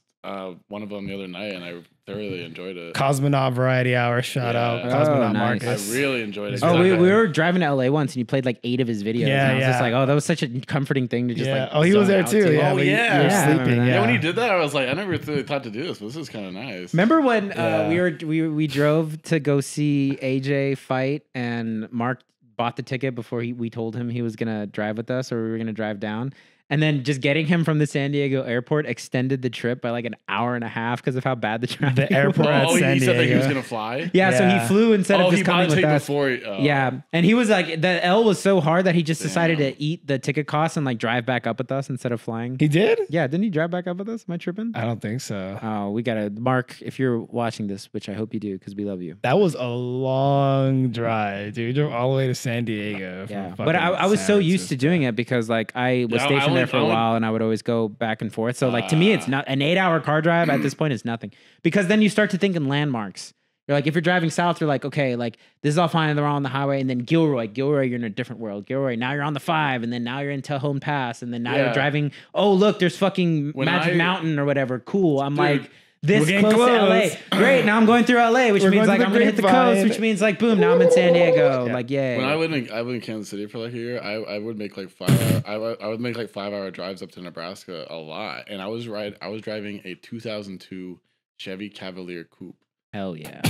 one of them the other night, and I thoroughly enjoyed it. Cosmonaut Variety Hour. Shout Yeah. out Oh, Cosmonaut nice. I Marcus. really enjoyed it. Oh, we Yeah. were driving to LA once and you played like 8 of his videos. Yeah, and I was just yeah. like, oh, that was such a comforting thing to just Yeah. like. Oh, he was zone there out too. to. Yeah, Oh, but you yeah. were Yeah, I remember sleeping. that. Yeah, Yeah, when he did that, I was like, I never really thought to do this, but this is kind of nice. Remember when Yeah. we drove to go see AJ fight and Mark bought the ticket before we told him he was gonna drive with us or we were gonna drive down, and then just getting him from the San Diego airport extended the trip by like an hour and a half because of how bad the traffic. The airport at Oh, he San said that he was Diego. gonna fly. Yeah, so Yeah. he flew instead Oh, of he just bought coming a with ticket us. before. Yeah, and he was like, the L was so hard that he just decided Damn. to eat the ticket costs and like drive back up with us instead of flying. He did? Yeah, didn't he drive back up with us? Am I tripping? I don't think so. Oh, we gotta Mark. If you're watching this, which I hope you do, because we love you. That was a long drive, dude. You drove all the way to San Diego. from Yeah, but fucking I was San so used to Francisco. doing it because like I was Yeah, I stationed there would- for I a would- while and I would always go back and forth. So like to me, it's not an 8-hour car drive at this point is nothing because then you start to think in landmarks. You're like, if you're driving south, you're like, okay, like this is all fine and they're all on the highway. And then Gilroy, you're in a different world. Gilroy, now you're on the 5, and then now you're in Tejon Pass, and then now you're Yeah. driving. Oh, look, there's fucking When Magic I- Mountain or whatever. Cool. I'm Dude, like, this we're getting close to LA. close. Great. Now I'm going through LA, which We're means going like to I'm the gonna hit the coast, Grapevine. which means like boom, now I'm in San Diego. Yeah. Like, yay. When I lived in Kansas City for like a year, I would make like 5 hour. I would make like 5-hour drives up to Nebraska a lot, and I was driving a 2002 Chevy Cavalier coupe. Hell yeah.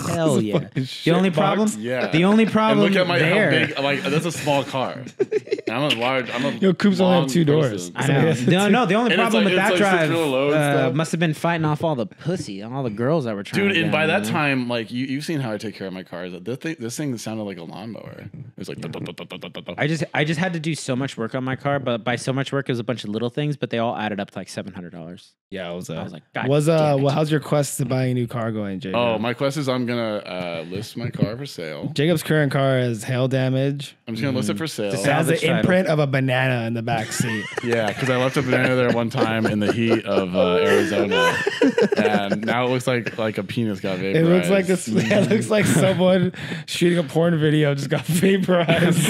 Hell It's a yeah. fucking The shit only box. problem, Yeah. the only And problem look at my there. how big. Like that's a small car. And I'm a large. I'm a Yo, coupes only have long 2 doors. person. I So know. yeah. No, the only And it's problem like- with it's that like drive 6 low and stuff. must have been fighting off all the pussy and all the girls that were trying. Dude, to and get by in, that you know? time, like you've seen how I take care of my cars. This thing sounded like a lawnmower. It was like. I just had to do so much work on my car, but by so much work, it was a bunch of little things, but they all added up to like $700. Yeah, it was. I was like, God was damn it. well, how's your quest to buying a new car going, Jacob? Oh, my quest is I'm gonna list my car for sale. Jacob's current car has hail damage. I'm just gonna list it for sale. It has an Salvage imprint of a banana in the back seat. Yeah, because I left a banana there one time in the heat of Arizona, and now it looks like a penis got vaporized. It looks like this. It looks like someone shooting a porn video just got vaporized.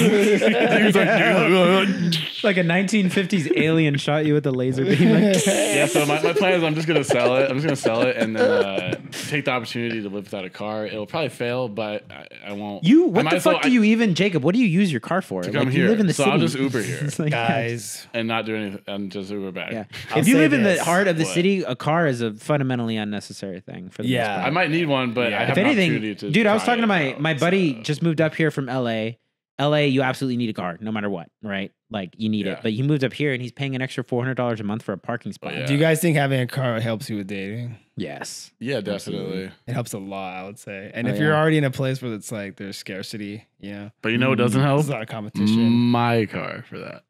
Like a 1950s alien shot you with a laser beam. Like, Yeah, so my plan is I'm just gonna sell it. I'm just gonna sell it and then take the opportunity to live without a car. It'll probably fail, but I won't. What the fuck do you even, Jacob? What do you use your car for? To come like, here. You live in the so city. I'll just Uber here, It's like, Guys, and not do anything, and just Uber back. Yeah. I'll If you say live in the this. heart of the What? city, a car is a fundamentally unnecessary thing. For the most Yeah. part. I might need one, but Yeah. I have If an anything, opportunity to dude, I was try talking to it my out, buddy so. just moved up here from LA. LA, you absolutely need a car, no matter what, right? Like you need Yeah. it. But he moved up here and he's paying an extra $400 a month for a parking spot. yeah. do you guys think having a car helps you with dating? Yes. Yeah, definitely. It helps a lot, I would say. And Oh, if you're yeah. already in a place where it's like there's scarcity, But you know what doesn't help? there's a lot of competition. My car for that.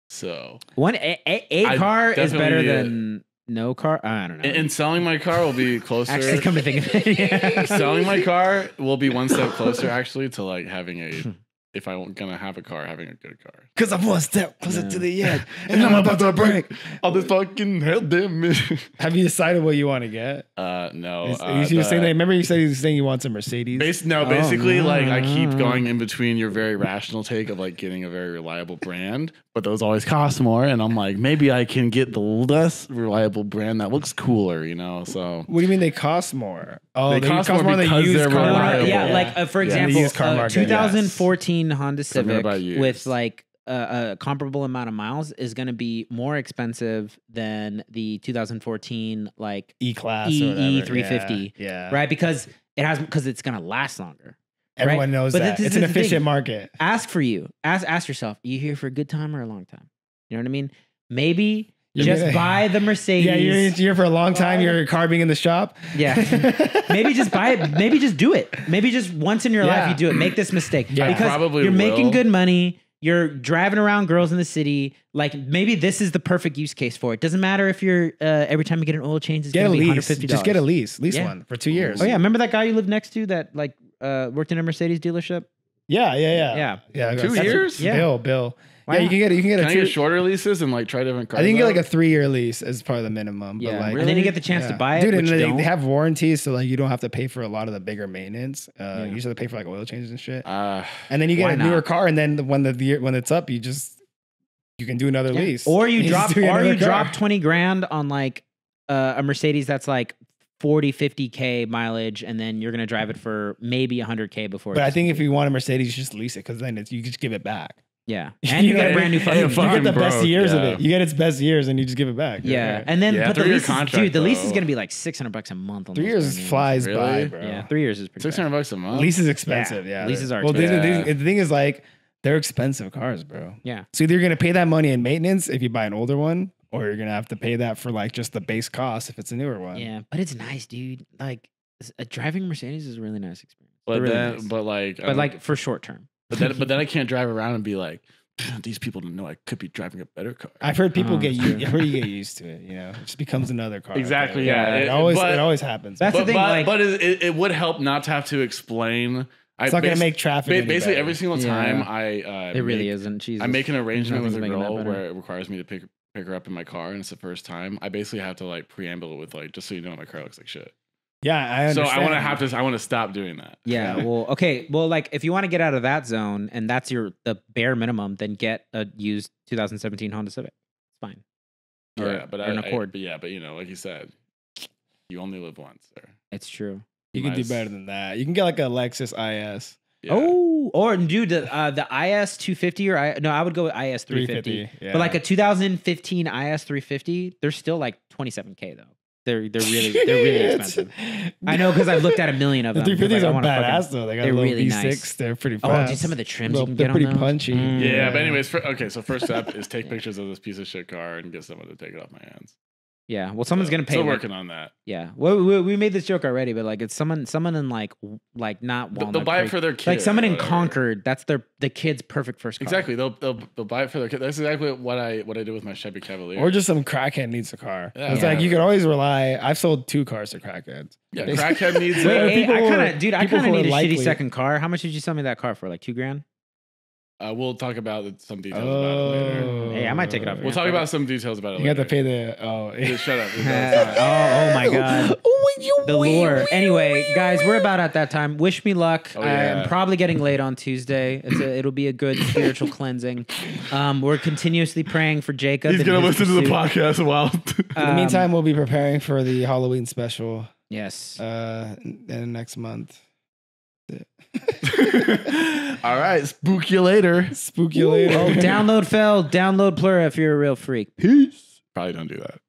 So A I car is better definitely, than no car. I don't know. and selling my car will be closer. Actually, come to think of it, yeah. Selling my car will be one step closer actually to like having a. If I'm gonna have a car, having a good car. Because I'm one step closer Yeah. to the edge, and I'm about to break. All this fucking hell damage. Have you decided what you want to get? No. You were saying that, remember you said you were saying you want a Mercedes? Basically, like I keep no. going in between your very rational take of like getting a very reliable brand, but those always cost more. And I'm like, maybe I can get the less reliable brand that looks cooler, you know? So What do you mean they cost more? Oh, They cost more than the because used they're car reliable. market. Yeah, Yeah. like for Yeah, the example, used car market, 2014 Honda Forget Civic about used. with like a comparable amount of miles is going to be more expensive than the 2014 like E-Class E- or whatever. 350, Yeah. right? Because it's going to last longer. Everyone right? knows But that. this It's is an the thing. efficient market. Ask for you. Ask yourself, are you here for a good time or a long time? You know what I mean? Maybe You're just gonna- buy the Mercedes. Yeah, you're here for a long time. Your car being in the shop. Yeah. Maybe just buy it. Maybe just do it. Maybe just once in your life Yeah. you do it. Make this mistake. Yeah. I Because probably you're making will. good money. You're driving around girls in the city. Like maybe this is the perfect use case for it. Doesn't matter if you're every time you get an oil change, it's Get a going to be lease. $150. Just get a lease. Lease Yeah. one for 2 years. Oh yeah, remember that guy you lived next to that like worked in a Mercedes dealership? Yeah. Yeah. 2 that's- years? Yeah. Bill. Why Yeah, you not? can get Can I a get 2. shorter leases and like try different cars? I think you get like out? a 3-year lease as part of the minimum. Yeah. But like, And then you get the chance to yeah. buy it, Dude, which and don't. they have warranties, so like you don't have to pay for a lot of the bigger maintenance. Yeah. You just have to pay for like oil changes and shit. Uh, And then you get why a newer not? car, and then when when it's up, you can do another Yeah. lease, Or you just drop do another car. 20 grand on like a Mercedes that's like 40, 50K mileage, and then you're gonna drive it for maybe 100K before. But I it's- think if you want a Mercedes, you just lease it because then you just give it back. yeah, and you know get what a I brand new mean? fucking. You fucking get the best broke, years of yeah. it. You get its best years, and you just give it back. Yeah, Right. and then Yeah, but the 3-year lease, is, contract, dude, the lease is though. gonna be like $600 a month. On 3 those years brand new flies Really? by, ones. bro. Yeah, 3 years is pretty. $600 a month. Lease is expensive. Yeah, leases are Well, expensive. the thing is like they're expensive cars, bro. Yeah. So either you're gonna pay that money in maintenance if you buy an older one, or you're gonna have to pay that for like just the base cost if it's a newer one. Yeah, but it's nice, dude. Like driving Mercedes is a really nice experience. But They're really then, nice. but like, but like for short term. but then I can't drive around and be like, these people don't know I could be driving a better car. I've heard people Oh, get true. I've heard you get used to it. You know, it just becomes another car. Exactly, yeah. It But- always happens. That's the but, thing, but, like- but it would help not to have to explain. It's not gonna make traffic. any Basically, better. every single Yeah. time I It really isn't. Jesus. I make an arrangement with a Nothing's making that girl better. where it requires me to pick her up in my car, and it's the first time. I basically have to like preamble it with like, just so you know, my car looks like shit. Yeah, I So understand. I want to stop doing that. Yeah, well, okay. Well, like if you want to get out of that zone and that's the bare minimum, then get a used 2017 Honda Civic. It's fine. Or- Yeah, but or an Accord. but you know, like you said, you only live once. Sir. It's true. You can do Nice. better than that. You can get like a Lexus IS. Yeah. Oh, or dude, the IS 250 or I would go with IS 350. 350. Yeah. But like a 2015 IS 350, they're still like 27K though. They're really expensive. I know because I've looked at a million of The them. 'cause, 350s like, I are wanna badass fucking- though. They got they're a little really V6. nice. They're pretty Oh, fast. dude, some of the trims Little- you can they're get pretty on those. punchy. Mm. Yeah, but anyways, so first step is take pictures of this piece of shit car and get someone to take it off my hands. Yeah, well, someone's gonna pay. Still like- working on that. Yeah, well, we made this joke already, but like it's someone in like not Walnut They'll buy it Creek. for their kid. like someone or in whatever. Concord. That's the kid's perfect first car. Exactly. They'll buy it for their kid. That's exactly what I do with my Chevy Cavalier. Or just some crackhead needs a car. Yeah. It's like you could always rely. I've sold 2 cars to crackheads. yeah, crackhead needs Wait, it. Hey, people I who kind are- of, dude, I people kind of who are need a shitty likely- second car. How much did you sell me that car for? Like $2,000? We'll talk about some details about it later. Hey, I might take it off. We'll talk about some details about it You later. have to pay the. Just shut up. Oh my god. The lure. Anyway, guys, we're about at that time. Wish me luck. Oh, yeah. I'm probably getting laid on Tuesday. It'll be a good spiritual cleansing. We're continuously praying for Jacob. He's going to listen to the podcast while. In the meantime, we'll be preparing for the Halloween special. Yes. In next month. All right. Spook you later. Spook you later. Oh, download Fel, download Plura if you're a real freak. Peace. Probably don't do that.